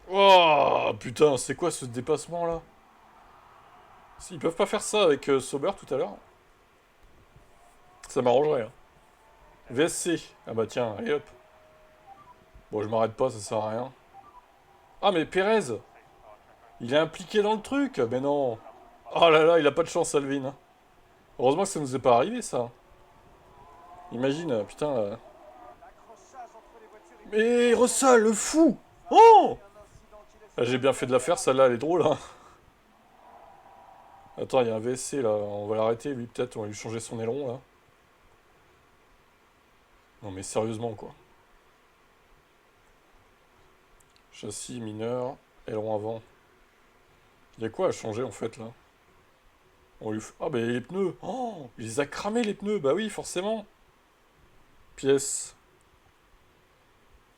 Oh putain, c'est quoi ce dépassement là? Ils peuvent pas faire ça avec Sauber tout à l'heure? Ça m'arrangerait. Hein. VSC. Ah bah tiens, allez hop. Bon, je m'arrête pas, ça sert à rien. Ah mais Pérez! Il est impliqué dans le truc! Mais non! Oh là là, il a pas de chance, Alvin. Hein. Heureusement que ça nous est pas arrivé, ça. Imagine, putain. L'accrochage entre les voitures est Mais Russell, le fou! Ça a Oh! été un incident qui laisse Ah, j'ai bien fait de la faire, celle-là, elle est drôle. Hein. Attends, il y a un VSC là, on va l'arrêter, lui peut-être, on va lui changer son aileron là. Non mais sérieusement quoi. Châssis mineur, aileron avant. Il y a quoi à changer en fait là? On lui Ah bah les pneus. Oh, il les a cramés les pneus, bah oui forcément. Pièce.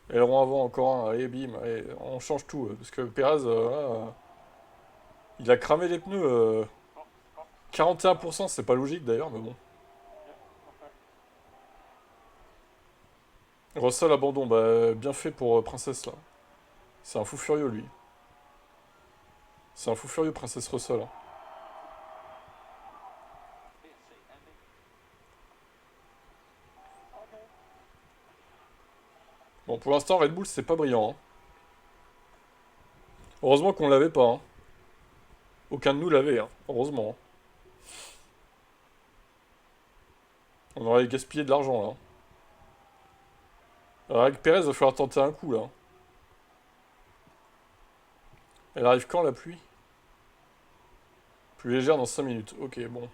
Aileron avant encore un, allez bim, allez, on change tout. Parce que Perez, là, il a cramé les pneus. 41%, c'est pas logique d'ailleurs, mais bon. Russell abandon, bah bien fait pour Princesse là. C'est un fou furieux lui. C'est un fou furieux Princesse Russell. Hein. Bon, pour l'instant, Red Bull, c'est pas brillant. Hein. Heureusement qu'on l'avait pas. Hein. Aucun de nous l'avait, hein. Heureusement. Hein. On aurait gaspillé de l'argent, là. Alors, avec Perez, il va falloir tenter un coup, là. Elle arrive quand, la pluie? Plus légère dans 5 minutes. Ok, bon.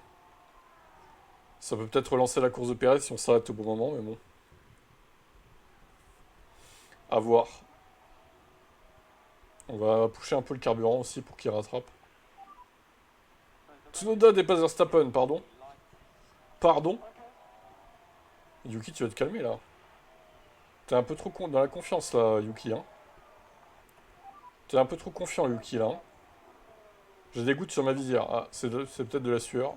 Ça peut peut-être relancer la course de Perez si on s'arrête au bon moment, mais bon. À voir. On va pousser un peu le carburant aussi pour qu'il rattrape. Tsunoda dépasse Verstappen, pardon. Pardon. Yuki, tu vas te calmer, là. T'es un peu trop dans la confiance, là, Yuki, hein. T'es un peu trop confiant, Yuki, là. Hein. J'ai des gouttes sur ma visière. Ah, c'est peut-être de la sueur.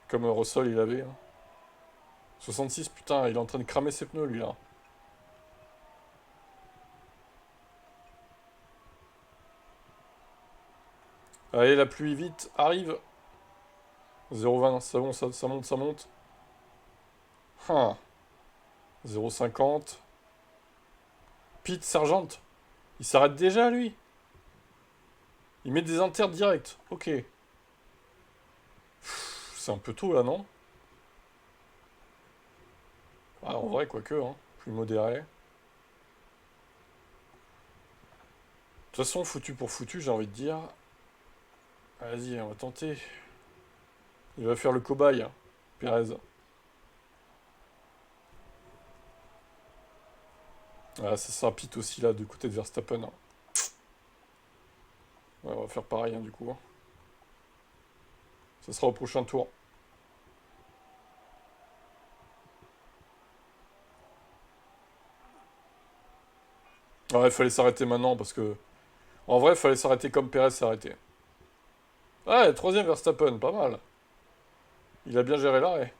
Comme Russell, il avait. Hein. 66, putain, il est en train de cramer ses pneus, lui, là. Allez, la pluie, vite, arrive. 0,20, ça monte, ça monte, ça monte. Ah. 0,50. Pete Sergent. Il s'arrête déjà, lui. Il met des inters directs. Ok. C'est un peu tôt, là, non? Ah, en vrai, quoique, hein. Plus modéré. De toute façon, foutu pour foutu, j'ai envie de dire. Vas-y, on va tenter. Il va faire le cobaye, hein, Perez. Ah, ça sera Pete aussi, là, du côté de Verstappen, hein. Ouais, on va faire pareil, hein, du coup, hein. Ça sera au prochain tour. Ouais, il fallait s'arrêter maintenant, parce que... En vrai, il fallait s'arrêter comme Perez s'est arrêté. Ouais, troisième Verstappen, pas mal. Il a bien géré l'arrêt.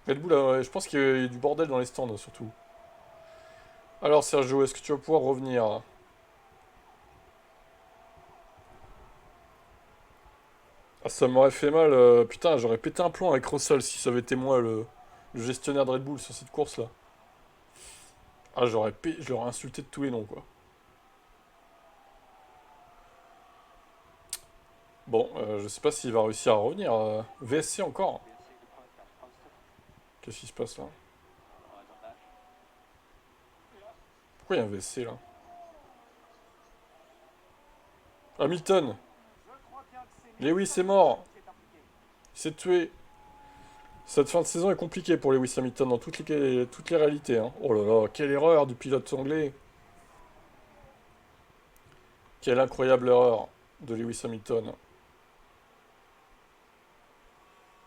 Red Bull, je pense qu'il y a du bordel dans les stands, surtout. Alors, Sergio, est-ce que tu vas pouvoir revenir? Ah, ça m'aurait fait mal. Putain, j'aurais pété un plomb avec Russell si ça avait été moi le gestionnaire de Red Bull sur cette course-là. Ah, je l'aurais insulté de tous les noms, quoi. Bon, je sais pas s'il va réussir à revenir. VSC encore. Qu'est-ce qui se passe là? Pourquoi il y a un VSC là? Hamilton! Je crois bien que c'est Lewis est Nelson mort! qui est impliqué. Il s'est tué! Cette fin de saison est compliquée pour Lewis Hamilton dans toutes les réalités, hein. Oh là là, quelle erreur du pilote anglais! Quelle incroyable erreur de Lewis Hamilton.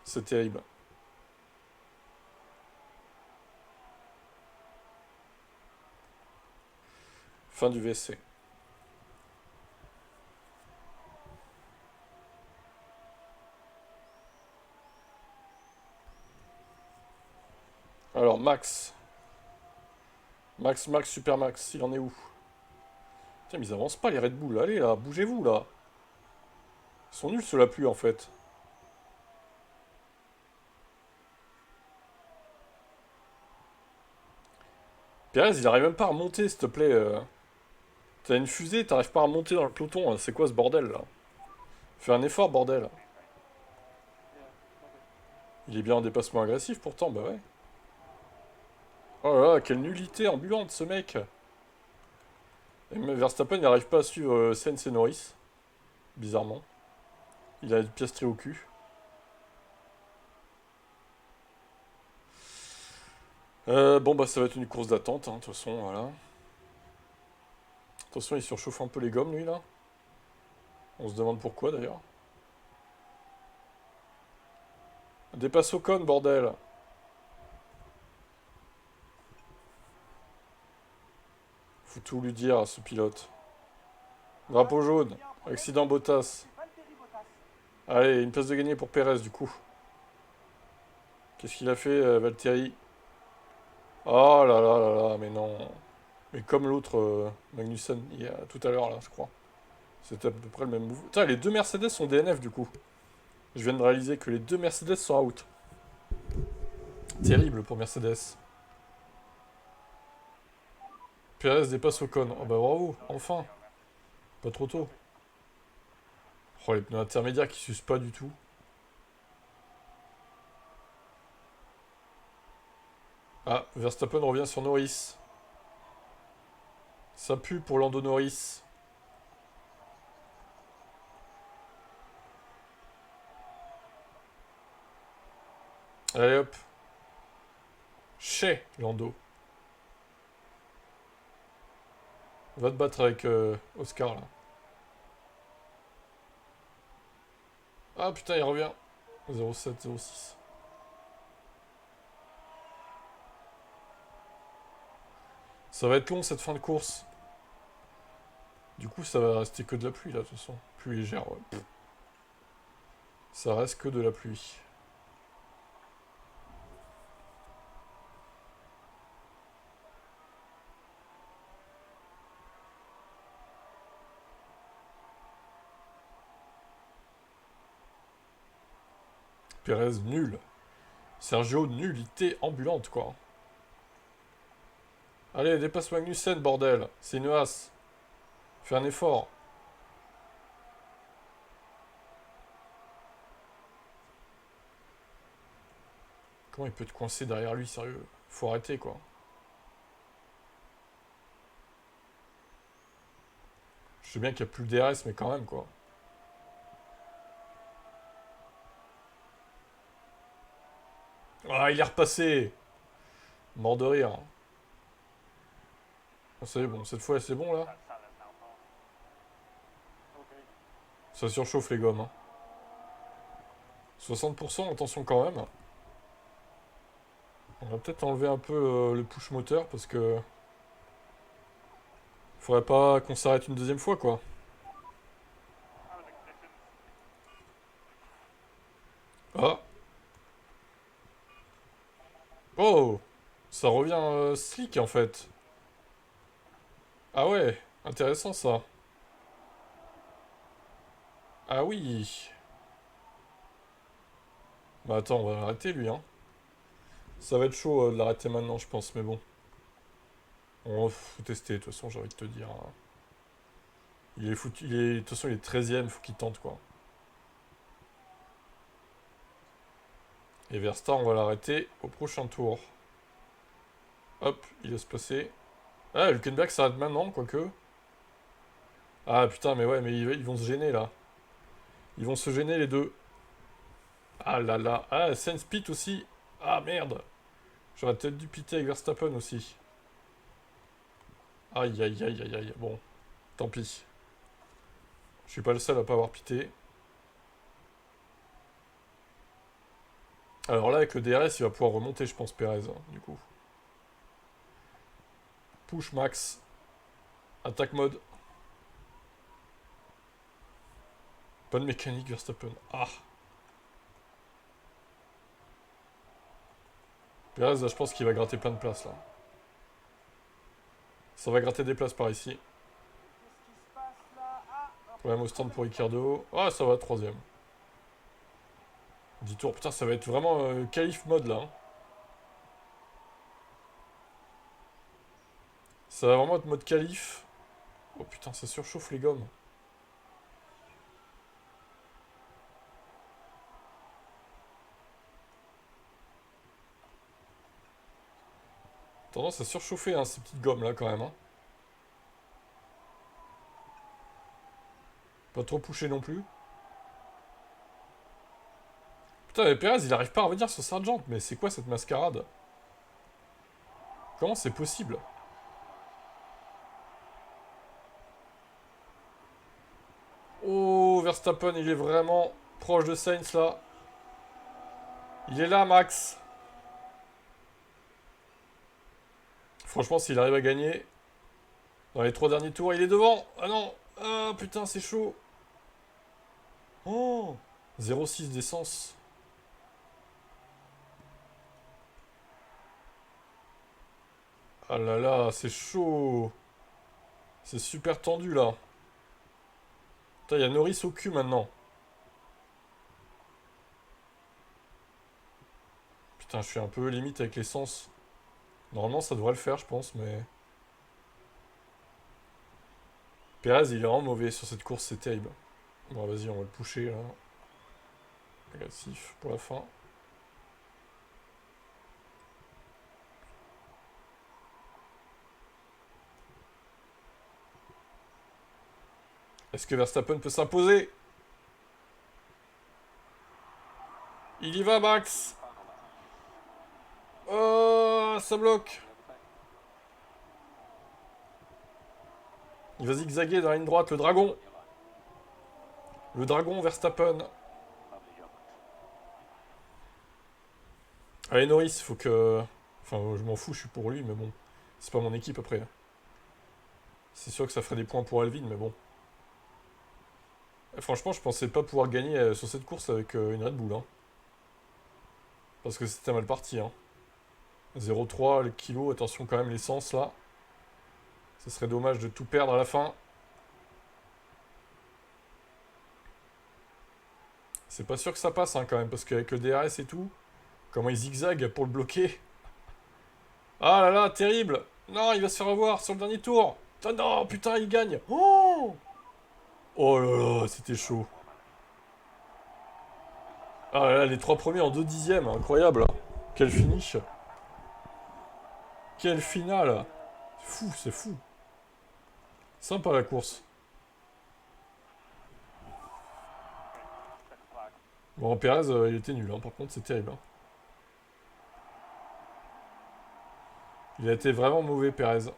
C'est terrible. Fin du VSC. Alors, Max. Max, Super Max, il en est où? Tiens, mais ils avancent pas les Red Bull. Allez là, bougez-vous là. Ils sont nuls sous la pluie en fait. Perez, il arrive même pas à remonter, s'il te plaît. T'as une fusée, t'arrives pas à remonter dans le peloton. Hein. C'est quoi ce bordel là? Fais un effort, bordel. Il est bien en dépassement agressif pourtant, bah ouais. Oh là là, quelle nullité ambulante ce mec. Et même Verstappen, il n'arrive pas à suivre Sainz et Norris. Bizarrement. Il a une piastrée au cul. Bon bah ça va être une course d'attente, hein, de toute façon, voilà. Attention, il surchauffe un peu les gommes lui là. On se demande pourquoi d'ailleurs. Dépasse Ocon, bordel. Faut tout lui dire à ce pilote. Drapeau jaune. Accident Bottas. C'est Valtteri Bottas. Allez, une place de gagné pour Perez du coup. Qu'est-ce qu'il a fait, Valtteri? Oh là là là là, mais non. Mais comme l'autre Magnussen, il y a tout à l'heure là, je crois. C'était à peu près le même move. Putain, les deux Mercedes sont DNF du coup. Je viens de réaliser que les deux Mercedes sont out. Terrible pour Mercedes. Perez dépasse Ocon. Oh bah bravo, enfin. Pas trop tôt. Oh, les pneus intermédiaires qui s'usent pas du tout. Ah, Verstappen revient sur Norris. Ça pue pour Lando Norris. Allez hop. Chez Lando. Va te battre avec Oscar là. Ah putain, il revient. 0,7, 0,6. Ça va être long cette fin de course. Du coup, ça va rester que de la pluie là, de toute façon. Pluie légère, ouais. Pff. Ça reste que de la pluie. Perez, nul. Sergio, nullité ambulante, quoi. Allez, dépasse Magnussen, bordel. C'est une as. Fais un effort. Comment il peut te coincer derrière lui, sérieux? Faut arrêter, quoi. Je sais bien qu'il n'y a plus le DRS, mais quand même, quoi. Ah, il est repassé. Mort de rire. Oh, c'est bon, cette fois, c'est bon, là. Ça surchauffe, les gommes, hein. 60%, attention quand même. On va peut-être enlever un peu le push moteur, parce que... Faudrait pas qu'on s'arrête une deuxième fois, quoi. Ah. Oh. Ça revient slick, en fait. Ah ouais, intéressant, ça. Ah oui. Bah attends, on va l'arrêter, lui, hein. Ça va être chaud de l'arrêter maintenant, je pense, mais bon. On faut tester, de toute façon, j'ai envie de te dire, hein. Il est foutu, de toute façon, il est 13ème, faut qu'il tente, quoi. Et Verstappen, on va l'arrêter au prochain tour. Hop, il va se passer. Ah, Hülkenberg s'arrête maintenant, quoique. Ah putain, mais ouais, mais ils vont se gêner, là. Ils vont se gêner, les deux. Ah là là. Ah, Sainz pit aussi. Ah merde. J'aurais peut-être dû piter avec Verstappen aussi. Aïe, aïe, aïe, aïe, aïe. Bon, tant pis. Je suis pas le seul à pas avoir pité. Alors là, avec le DRS, il va pouvoir remonter, je pense, Perez, hein, du coup. Push max. Attaque mode. Bonne mécanique, Verstappen. Ah. Perez, là, je pense qu'il va gratter plein de places, là. Ça va gratter des places par ici. Qu'est-ce qui se passe là? Ah, Problème au stand pour Ricciardo. Ah, ça va, 3ème. 10 tours. Putain, ça va être vraiment qualif mode, là. Hein. Ça va vraiment être mode qualif. Oh putain, ça surchauffe les gommes. Tendance à surchauffer, hein, ces petites gommes, là, quand même. Hein. Pas trop poussé non plus. Putain, mais Perez, il arrive pas à revenir sur Sargent. Mais c'est quoi cette mascarade? Comment c'est possible? Oh, Verstappen, il est vraiment proche de Sainz, là. Il est là, Max. Franchement, s'il arrive à gagner dans les 3 derniers tours, il est devant. Ah non. Ah, putain, c'est chaud. Oh, 0,6 d'essence. Ah là là, c'est chaud. C'est super tendu, là. Putain, il y a Norris au cul, maintenant. Putain, je suis un peu limite avec l'essence. Normalement, ça devrait le faire, je pense, mais... Perez, il est vraiment mauvais sur cette course, c'est terrible. Bon, vas-y, on va le pusher, là. Agressif pour la fin. Est-ce que Verstappen peut s'imposer? Il y va, Max. Oh, ça bloque. Il va zigzaguer dans la ligne droite, le dragon. Le dragon Verstappen. Allez, Norris, faut que... Enfin, je m'en fous, je suis pour lui, mais bon. C'est pas mon équipe, après. C'est sûr que ça ferait des points pour Alvin, mais bon. Franchement, je pensais pas pouvoir gagner sur cette course avec une Red Bull. Hein. Parce que c'était mal parti. Hein. 0,3 le kilo, attention quand même l'essence là. Ce serait dommage de tout perdre à la fin. C'est pas sûr que ça passe hein, quand même, parce qu'avec le DRS et tout, comment il zigzague pour le bloquer. Ah là là, terrible. Non, il va se faire avoir sur le dernier tour. Ah non, putain, il gagne. Oh, oh là là, c'était chaud. Ah là là, les 3 premiers en 2 dixièmes, incroyable. Quel finish. Quelle finale. Fou, c'est fou. Sympa la course. Bon, Pérez, il était nul, hein. Par contre, c'est terrible. Hein. Il a été vraiment mauvais, Pérez.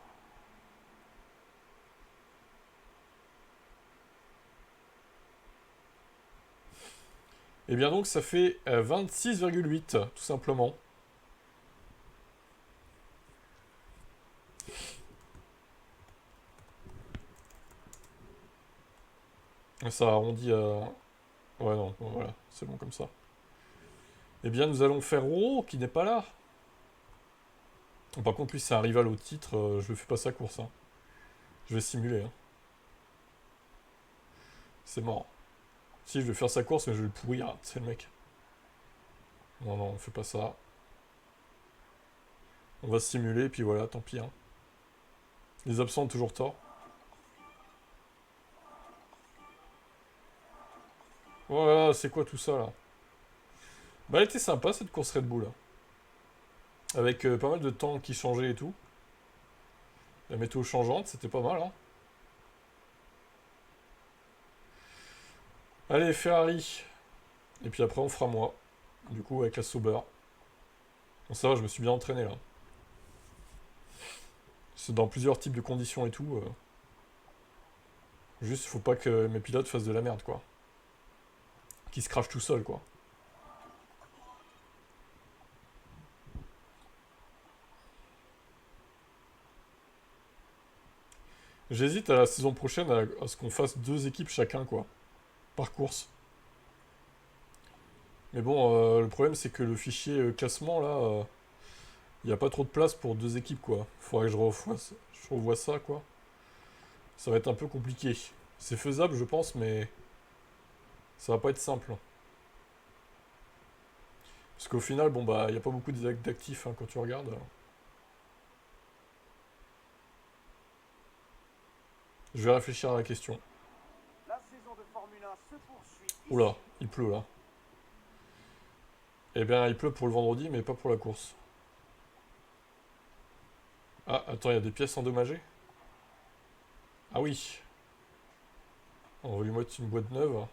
Et bien donc, ça fait 26,8, tout simplement. Ça arrondit à... Ouais, non, bon, voilà, c'est bon comme ça. Eh bien, nous allons faire Roro, qui n'est pas là. Par contre, lui, c'est un rival au titre, je ne fais pas sa course. Hein. Je vais simuler. Hein. C'est mort. Si, je vais faire sa course, mais je vais le pourrir, c'est le mec. Non, non, on fait pas ça. On va simuler, puis voilà, tant pis. Hein. Les absents ont toujours tort. Voilà, c'est quoi tout ça, là? Bah, elle était sympa, cette course Red Bull. Là. Avec pas mal de temps qui changeait et tout. La météo changeante, c'était pas mal, hein. Allez, Ferrari. Et puis après, on fera moi. Du coup, avec la Sauber. Bon, ça va, je me suis bien entraîné, là. C'est dans plusieurs types de conditions et tout. Juste, faut pas que mes pilotes fassent de la merde, quoi. Qu'ils se crachent tout seuls, quoi. J'hésite à la saison prochaine à ce qu'on fasse 2 équipes chacun, quoi. Par course. Mais bon, le problème, c'est que le fichier classement, là, il n'y a pas trop de place pour 2 équipes, quoi. Faudrait que je revoie ça, quoi. Ça va être un peu compliqué. C'est faisable, je pense, mais ça va pas être simple. Parce qu'au final, bon, bah, il n'y a pas beaucoup d'actifs hein, quand tu regardes. Je vais réfléchir à la question. La saison de Formule 1 se poursuit. Oula, il pleut, là. Eh bien, il pleut pour le vendredi, mais pas pour la course. Ah, attends, il y a des pièces endommagées? Ah oui. On va lui mettre une boîte neuve.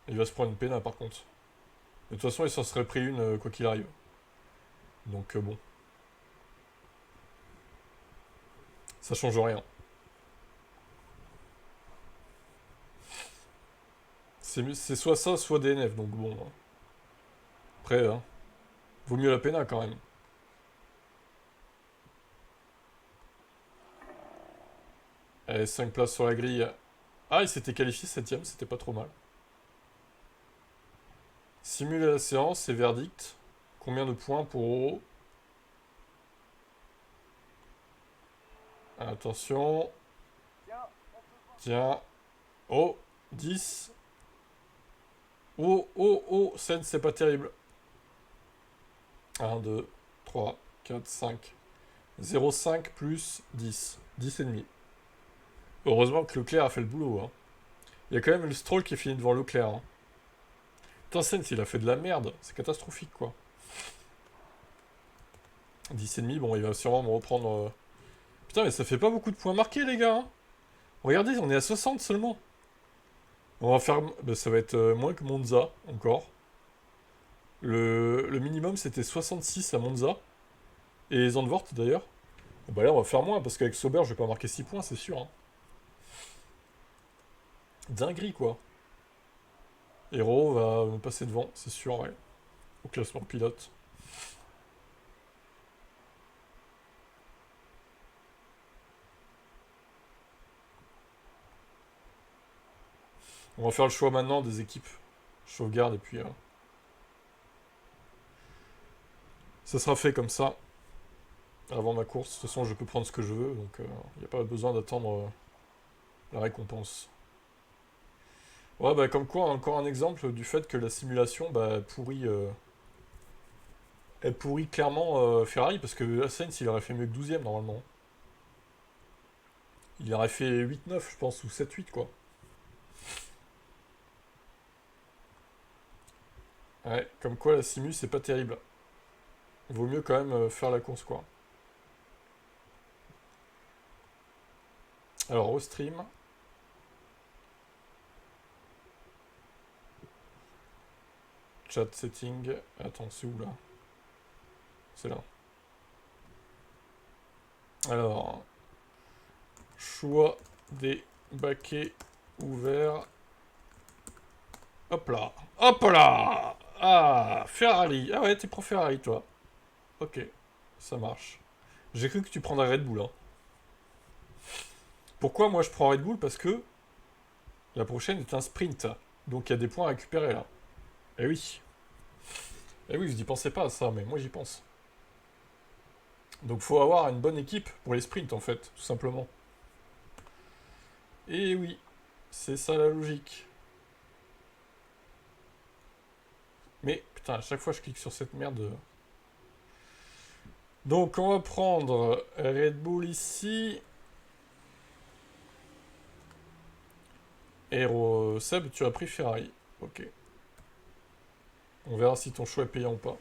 Il va se prendre une péna, par contre. Mais de toute façon, il s'en serait pris une, quoi qu'il arrive. Donc, bon. Ça change rien. C'est soit ça, soit DNF, donc bon. Après, hein, vaut mieux la péna, quand même. Allez, 5 places sur la grille. Ah, il s'était qualifié 7ème, c'était pas trop mal. Simuler la séance et verdict. Combien de points pour Oro? Attention. Tiens. Oh, 10. Oh, oh, oh, scène, c'est pas terrible. 1, 2, 3, 4, 5. 0,5 plus 10. 10 et demi. Heureusement que Leclerc a fait le boulot. Hein. Il y a quand même le Stroll qui est fini devant Leclerc. Hein. Putain, Sainz, il a fait de la merde. C'est catastrophique, quoi. 10 et demi, bon, il va sûrement me reprendre... Putain, mais ça fait pas beaucoup de points marqués, les gars. Hein. Regardez, on est à 60 seulement. On va faire... Bah, ça va être moins que Monza, encore. Le minimum, c'était 66 à Monza. Et Zandvoort, d'ailleurs. Bah là, on va faire moins, parce qu'avec Sauber, je vais pas marquer 6 points, c'est sûr. Hein. Dinguerie, quoi. Hero va me passer devant, c'est sûr, ouais. Au classement pilote. On va faire le choix maintenant des équipes. Je sauvegarde et puis... ça sera fait comme ça. Avant ma course. De toute façon, je peux prendre ce que je veux, donc il n'y a pas besoin d'attendre la récompense. Ouais, bah comme quoi, encore un exemple du fait que la simulation, bah, elle pourrit clairement Ferrari, parce que Sainz, il aurait fait mieux que 12ème normalement. Il aurait fait 8-9, je pense, ou 7-8, quoi. Ouais, comme quoi la simu, c'est pas terrible. Vaut mieux quand même faire la course, quoi. Alors, au stream, chat setting. Attends, c'est où là? C'est là. Alors, choix des baquets ouverts. Hop là. Hop là. Ah, Ferrari. Ah ouais, t'es pro Ferrari, toi. Ok, ça marche. J'ai cru que tu prendrais Red Bull, hein. Pourquoi moi je prends Red Bull? Parce que la prochaine est un sprint. Donc il y a des points à récupérer là. Eh oui. Eh oui, je n'y pensais pas à ça, mais moi j'y pense. Donc faut avoir une bonne équipe pour les sprints en fait, tout simplement. Et oui, c'est ça la logique. Mais putain, à chaque fois je clique sur cette merde. Donc on va prendre Red Bull ici. Et Seb, tu as pris Ferrari. Ok. On verra si ton choix est payant ou pas.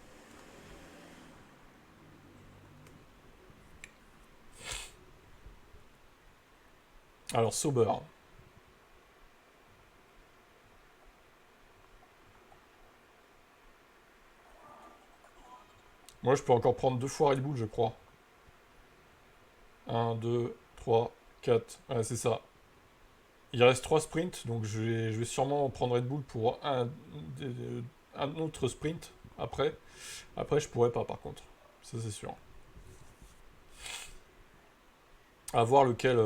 Alors, Sauber. Moi, je peux encore prendre 2 fois Red Bull, je crois. 1, 2, 3, 4. Ouais, c'est ça. Il reste 3 sprints, donc je vais sûrement prendre Red Bull pour un autre sprint après. Après, je pourrais pas, par contre. Ça, c'est sûr. À voir lequel.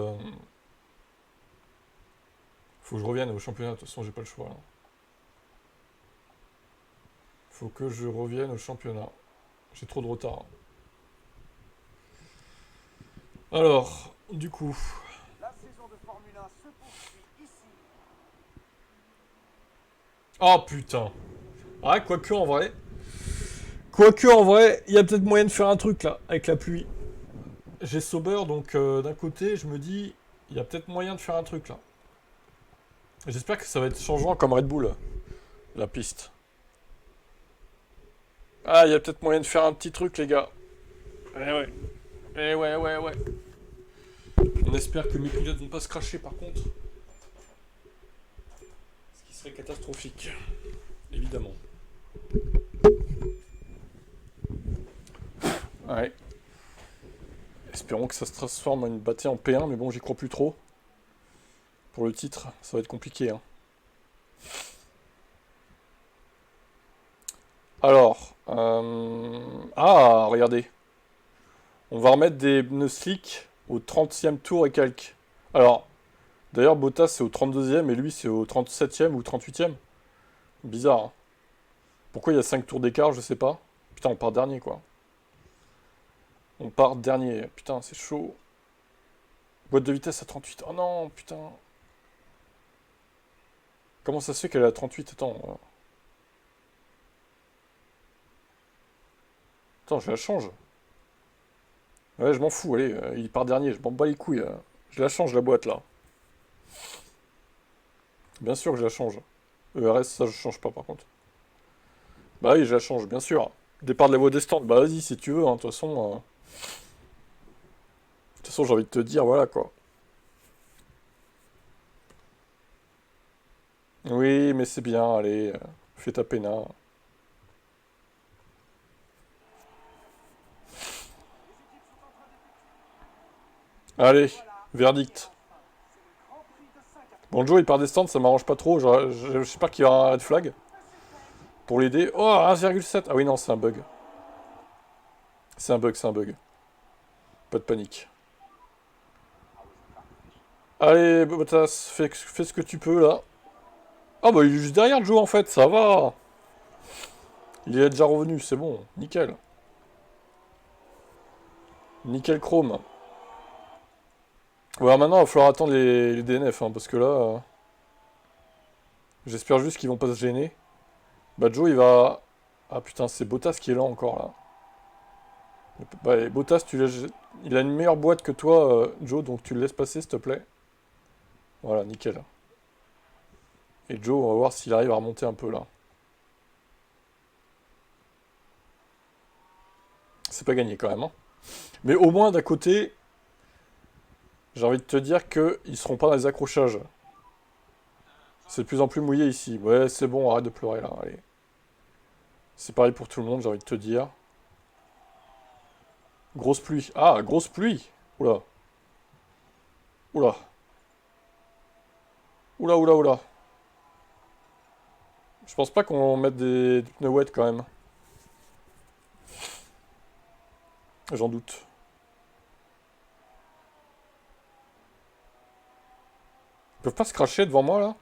Faut que je revienne au championnat, de toute façon, j'ai pas le choix, là. Faut que je revienne au championnat. J'ai trop de retard. Alors, du coup. La saison de Formule 1 se poursuit ici. Oh putain. Ah, quoique en vrai. Quoique en vrai, il y a peut-être moyen de faire un truc là, avec la pluie. J'ai Sauber, donc d'un côté, je me dis, il y a peut-être moyen de faire un truc là. J'espère que ça va être changeant comme Red Bull, la piste. Ah, il y a peut-être moyen de faire un petit truc, les gars. Eh ouais. Eh ouais, ouais, ouais. On espère que mes pilotes vont pas se cracher par contre. Ce qui serait catastrophique. Évidemment. Ouais. Espérons que ça se transforme en une bataille en P1, mais bon, j'y crois plus trop. Pour le titre, ça va être compliqué, hein. Alors, ah, regardez. On va remettre des pneus slick au 30e tour et quelques. Alors, d'ailleurs, Bottas c'est au 32e et lui c'est au 37e ou 38e. Bizarre, hein. Pourquoi il y a 5 tours d'écart, je sais pas. Putain, on part dernier quoi. On part dernier. Putain, c'est chaud. Boîte de vitesse à 38. Oh non, putain. Comment ça se fait qu'elle est à 38? Attends. Attends, je la change. Ouais, je m'en fous, allez, il part dernier, je m'en bats les couilles. Je la change la boîte là. Bien sûr que je la change. ERS, ça je change pas par contre. Bah oui, je la change, bien sûr. Départ de la voie des stands, bah vas-y si tu veux, hein, de toute façon. De toute façon, j'ai envie de te dire, voilà quoi. Oui, mais c'est bien, allez, fais ta péna. Les équipes sont en train d'écoutiller. Allez, Voilà, c'est verdict. enfin. C'est le Grand Prix de Singapour. Bon, Joe, il part des stands, ça m'arrange pas trop. J'espère qu'il y aura un red flag Monsieur Kane, pour l'aider. Oh, 1,7. Ah oui, non, c'est un bug. C'est un bug, c'est un bug. Pas de panique. Allez, Bottas, fais ce que tu peux là. Ah bah il est juste derrière Joe en fait, ça va. Il est déjà revenu, c'est bon, nickel. Nickel chrome. Ouais, maintenant il va falloir attendre les DNF, hein, parce que là... J'espère juste qu'ils vont pas se gêner. Bah Joe, il va... Ah putain, c'est Bottas qui est là encore, là. Bah, et Bottas, il a une meilleure boîte que toi, Joe, donc tu le laisses passer, s'il te plaît. Voilà, nickel. Et Joe, on va voir s'il arrive à remonter un peu, là. C'est pas gagné, quand même, hein. Mais au moins, d'un côté, j'ai envie de te dire qu'ils seront pas dans les accrochages. C'est de plus en plus mouillé ici. Ouais, c'est bon, arrête de pleurer, là, allez. C'est pareil pour tout le monde, j'ai envie de te dire. Grosse pluie. Ah, grosse pluie. Oula. Oula. Oula, oula, oula. Je pense pas qu'on mette des pneus wet quand même. J'en doute. Ils peuvent pas se cracher devant moi là?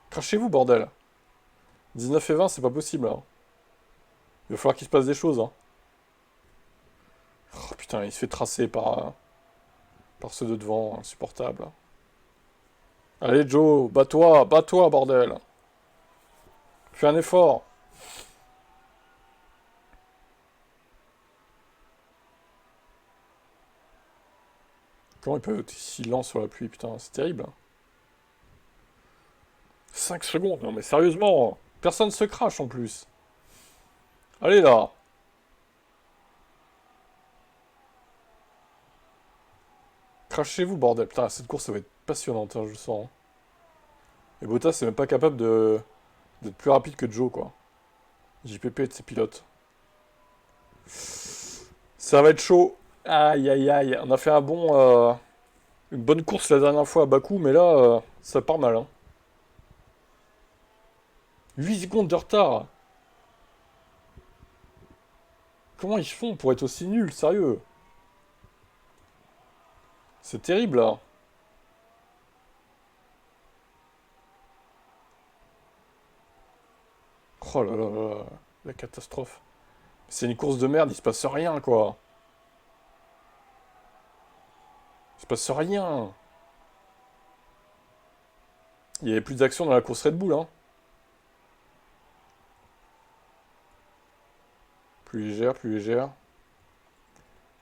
Crachez-vous, bordel. 19 et 20, c'est pas possible, hein. Il va falloir qu'il se passe des choses, hein. Oh, putain, il se fait tracer par ceux de devant, insupportable. Allez, Joe, bats-toi, bordel. Fais un effort. Comment il peut être si lent sur la pluie, putain, c'est terrible. 5 secondes, non mais sérieusement, personne se crache en plus. Allez là. Crachez-vous, bordel. Putain, cette course, ça va être passionnante, hein, je sens. Et Bottas, c'est même pas capable d'être plus rapide que Joe, quoi. JPP de ses pilotes. Ça va être chaud. Aïe, aïe, aïe. On a fait une bonne course la dernière fois à Bakou, mais là, ça part mal, hein. 8 secondes de retard. Comment ils font pour être aussi nuls, sérieux? C'est terrible, là. Oh là là là, la catastrophe. C'est une course de merde, il se passe rien, quoi. Il se passe rien. Il y avait plus d'action dans la course Red Bull, hein. Plus légère, plus légère.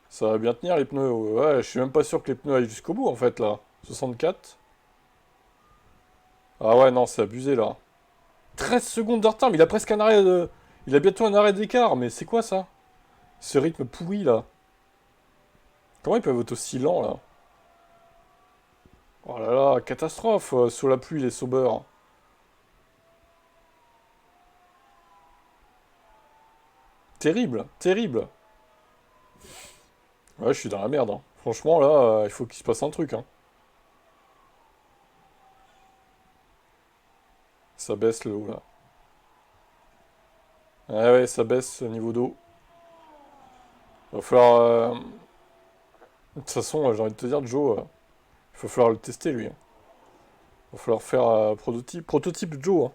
Ça va bien tenir les pneus. Ouais, je suis même pas sûr que les pneus aillent jusqu'au bout, en fait, là. 64. Ah ouais, non, c'est abusé, là. 13 secondes de retard, mais il a presque un arrêt de... Il a bientôt un arrêt d'écart, mais c'est quoi, ça? Ce rythme pourri, là. Comment ils peuvent être aussi lents, là? Oh là là, catastrophe, sous la pluie, les sauveurs. Terrible, terrible. Ouais, je suis dans la merde, hein. Franchement, là, il faut qu'il se passe un truc, hein. Ça baisse le haut, là. Ouais, ouais, ça baisse niveau d'eau. Va falloir... De toute façon, j'ai envie de te dire, Joe, il va falloir le tester, lui, hein. Va falloir faire prototype Joe, hein.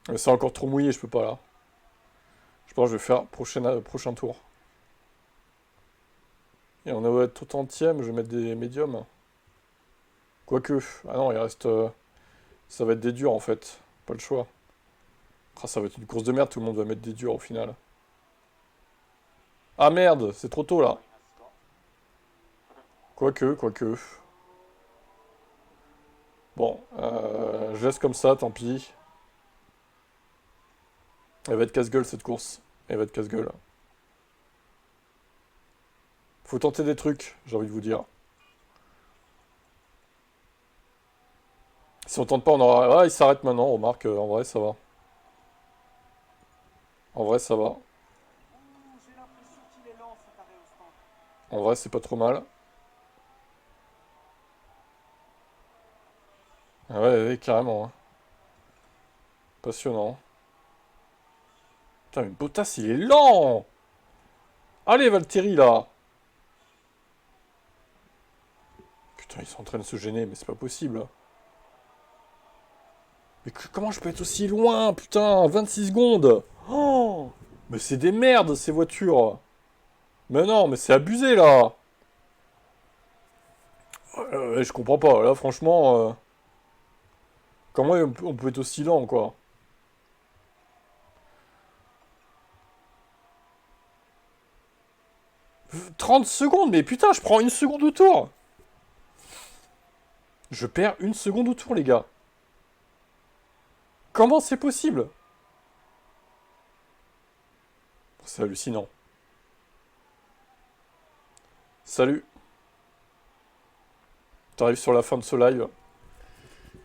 Mais c'est encore trop mouillé, je peux pas, là. Je pense que je vais faire prochain tour. Et on va être tout entième, je vais mettre des médiums. Quoique. Ah non, il reste... ça va être des durs, en fait. Pas le choix. Ah, ça va être une course de merde, tout le monde va mettre des durs, au final. Ah merde, c'est trop tôt, là. Quoique. Bon, je laisse comme ça, tant pis. Elle va être casse-gueule, cette course. Elle va être casse-gueule. Faut tenter des trucs, j'ai envie de vous dire. Si on tente pas, on aura... Ah, il s'arrête maintenant, remarque, en vrai, ça va. En vrai, ça va. Ouh, j'ai l'impression qu'il est lent cet arrêt au stand. En vrai, c'est pas trop mal. Ah ouais, ouais, carrément, hein. Passionnant. Putain, mais Bottas, il est lent! Allez, Valtteri, là! Putain, ils sont en train de se gêner, mais c'est pas possible. Mais comment je peux être aussi loin? Putain, 26 secondes! Oh! Mais c'est des merdes, ces voitures! Mais non, mais c'est abusé, là! Je comprends pas. Là, franchement, comment on peut être aussi lent, quoi? 30 secondes, mais putain, je prends une seconde au tour. Je perds une seconde au tour, les gars. Comment c'est possible? C'est hallucinant. Salut. T'arrives sur la fin de ce live,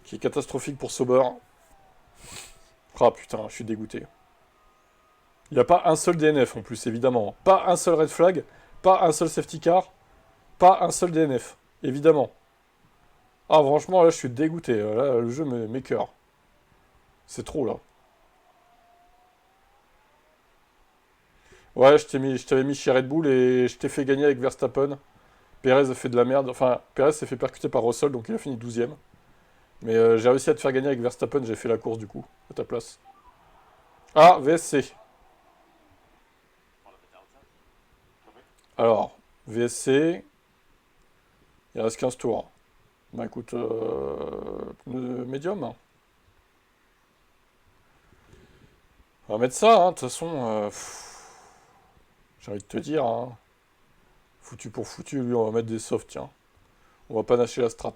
qui est catastrophique pour Sauber. Ah putain, je suis dégoûté. Il n'y a pas un seul DNF en plus, évidemment. Pas un seul red flag, pas un seul safety car, pas un seul DNF, évidemment. Ah franchement, là, je suis dégoûté. Là, le jeu m'écoeure. C'est trop, là. Ouais, je t'avais mis chez Red Bull et je t'ai fait gagner avec Verstappen. Perez a fait de la merde. Enfin, Perez s'est fait percuter par Russell, donc il a fini 12ème. Mais j'ai réussi à te faire gagner avec Verstappen, j'ai fait la course du coup, à ta place. Ah, VSC. Alors, VSC, il reste 15 tours. Bah écoute, médium. On va mettre ça, hein, de toute façon. J'ai envie de te dire, hein. Foutu pour foutu, lui, on va mettre des softs, tiens. On va pas lâcher la strat.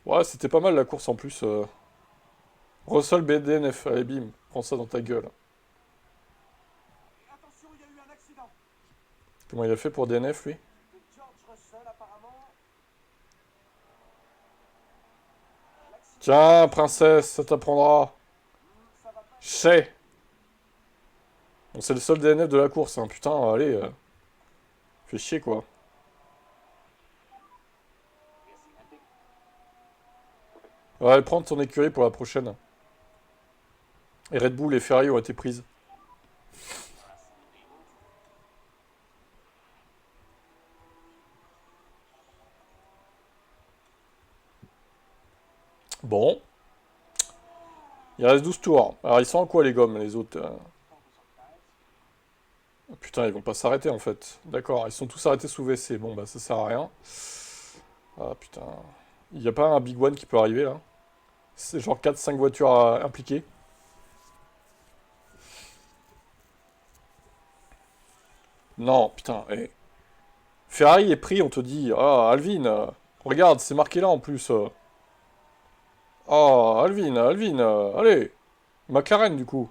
Ouais, c'était pas mal la course en plus. Russell BDNF, allez bim, prends ça dans ta gueule. Et attention, il y a eu un accident. Comment il a fait pour DNF lui? De George Russell, apparemment. L'accident. Tiens, princesse, ça t'apprendra. Ça va pas. Je sais. Bon, c'est le seul DNF de la course, hein. Putain, allez. Fais chier quoi. Ouais, prends ton écurie pour la prochaine. Et Red Bull et Ferrari ont été prises. Bon. Il reste 12 tours. Alors ils sont en quoi les gommes, les autres Putain, ils vont pas s'arrêter en fait. D'accord, ils sont tous arrêtés sous WC. Bon, bah ça sert à rien. Ah putain. Il y a pas un Big One qui peut arriver là? C'est genre 4-5 voitures impliquées. Non, putain. Ferrari est pris, on te dit. Ah, Alvin, regarde, c'est marqué là en plus. Ah, Alvin, Alvin, allez. McLaren du coup.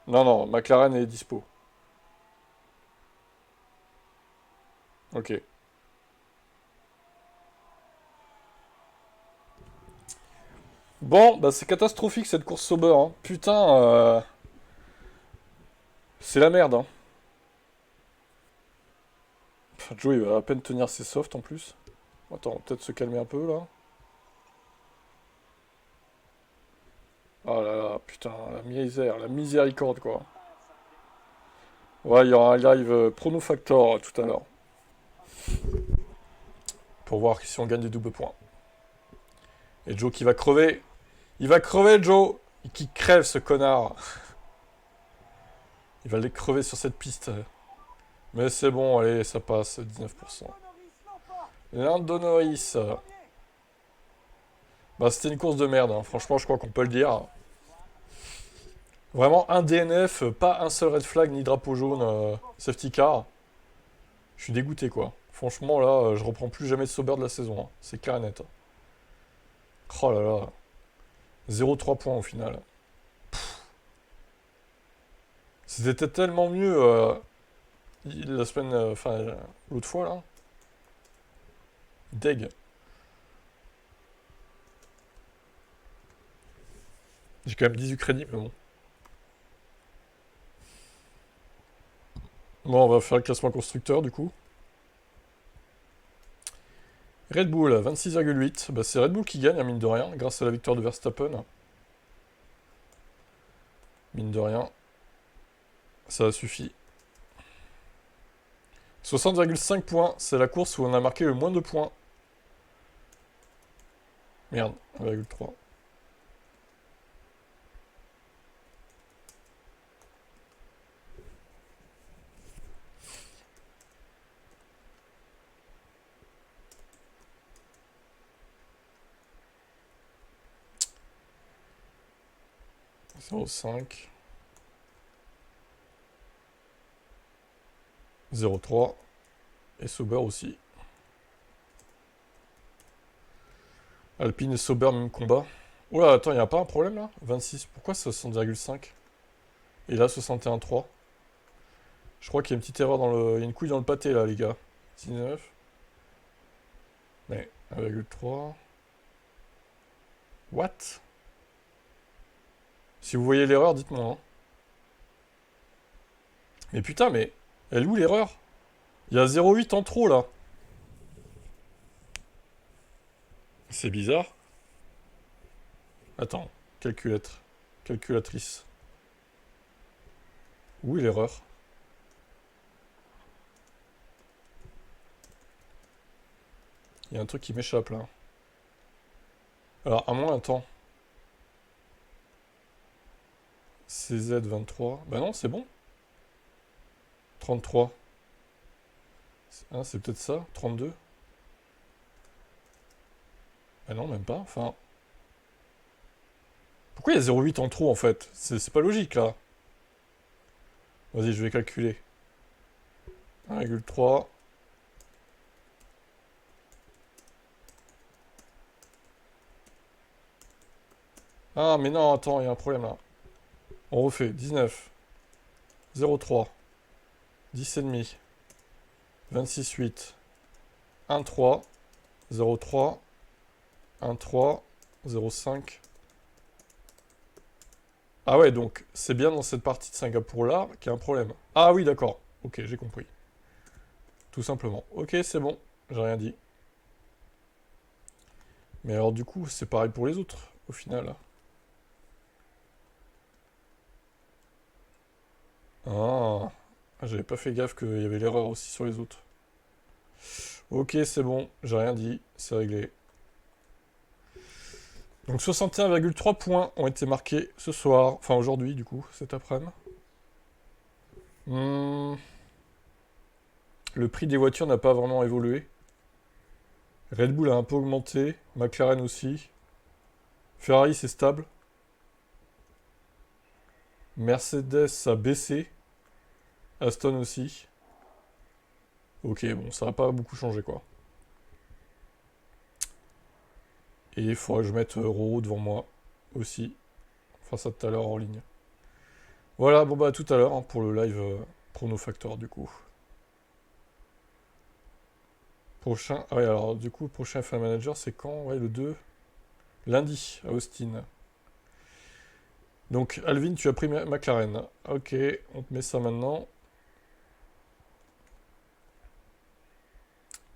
Non, non, McLaren est dispo. Ok. Bon, bah c'est catastrophique cette course Sauber, hein. Putain, c'est la merde, hein. Enfin, Joe, il va à peine tenir ses softs en plus. Attends, on va peut-être se calmer un peu là. Oh là là, putain, la misère, la miséricorde quoi. Ouais, il y aura un live Prono Factor tout à l'heure. Pour voir si on gagne des doubles points. Et Joe qui va crever. Il va crever, Joe. Et qui crève ce connard. Il va les crever sur cette piste. Mais c'est bon, allez, ça passe, 19%. Norris l'emporte. Lando Norris. Premier. Bah, c'était une course de merde, hein. Franchement, je crois qu'on peut le dire. Vraiment, un DNF, pas un seul red flag ni drapeau jaune, safety car. Je suis dégoûté, quoi. Franchement, là, je reprends plus jamais de Sauber de la saison, hein. C'est clair et net. Oh là là. 0,3 points au final. C'était tellement mieux la semaine, enfin, l'autre fois, là. Deg. J'ai quand même 18 crédits, mais bon. Bon, on va faire le classement constructeur, du coup. Red Bull, 26,8. Bah, c'est Red Bull qui gagne, hein, mine de rien, grâce à la victoire de Verstappen. Mine de rien. Ça a suffi. 60,5 points, c'est la course où on a marqué le moins de points. Merde, 1,3. Zéro 5. 0,3. Et Sauber aussi. Alpine et Sauber, même combat. Oula, attends, il n'y a pas un problème là? 26, pourquoi 60,5? Et là, 61,3. Je crois qu'il y a une petite erreur dans le... Il y a une couille dans le pâté là, les gars. 19. Mais 1,3. What? Si vous voyez l'erreur, dites-moi. Hein. Mais putain, mais... Elle est où l'erreur? Il y a 0,8 en trop là. C'est bizarre. Attends, calculatrice. Où est l'erreur? Il y a un truc qui m'échappe là. Alors, à moins, attends. CZ23. Bah non, c'est bon. 33. Hein, c'est peut-être ça. 32. Ah non, même pas. Enfin... Pourquoi il y a 0,8 en trop en fait? C'est pas logique là. Vas-y, je vais calculer. 1,3. Ah, mais non, attends, il y a un problème là. On refait. 19. 0,3. 10,5. 26,8. 1,3. 0,3. 1,3. 0,5. Ah ouais, donc c'est bien dans cette partie de Singapour là qu'il y a un problème. Ah oui, d'accord. Ok, j'ai compris. Tout simplement. Ok, c'est bon. J'ai rien dit. Mais alors du coup, c'est pareil pour les autres, au final. Ah, j'avais pas fait gaffe qu'il y avait l'erreur aussi sur les autres. Ok, c'est bon, j'ai rien dit, c'est réglé. Donc 61,3 points ont été marqués ce soir, enfin aujourd'hui du coup, cet après-midi. Le prix des voitures n'a pas vraiment évolué. Red Bull a un peu augmenté, McLaren aussi. Ferrari c'est stable. Mercedes a baissé. Aston aussi. Ok, bon, ça va pas beaucoup changer quoi. Et il faudrait que je mette Roro devant moi aussi. Enfin ça tout à l'heure en ligne. Voilà, bon bah à tout à l'heure hein, pour le live Prono Factor du coup. Prochain. Ah ouais, alors du coup, prochain F1 Manager, c'est quand? Ouais, le 2. Lundi, à Austin. Donc, Alvin, tu as pris McLaren. Ok, on te met ça maintenant.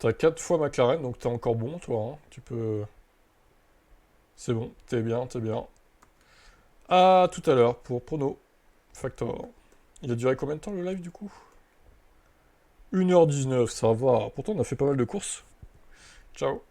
T'as 4 fois McLaren, donc t'es encore bon, toi. Hein. Tu peux... C'est bon, t'es bien, t'es bien. À tout à l'heure pour Prono Factor. Il a duré combien de temps le live, du coup? 1h19, ça va. Pourtant, on a fait pas mal de courses. Ciao.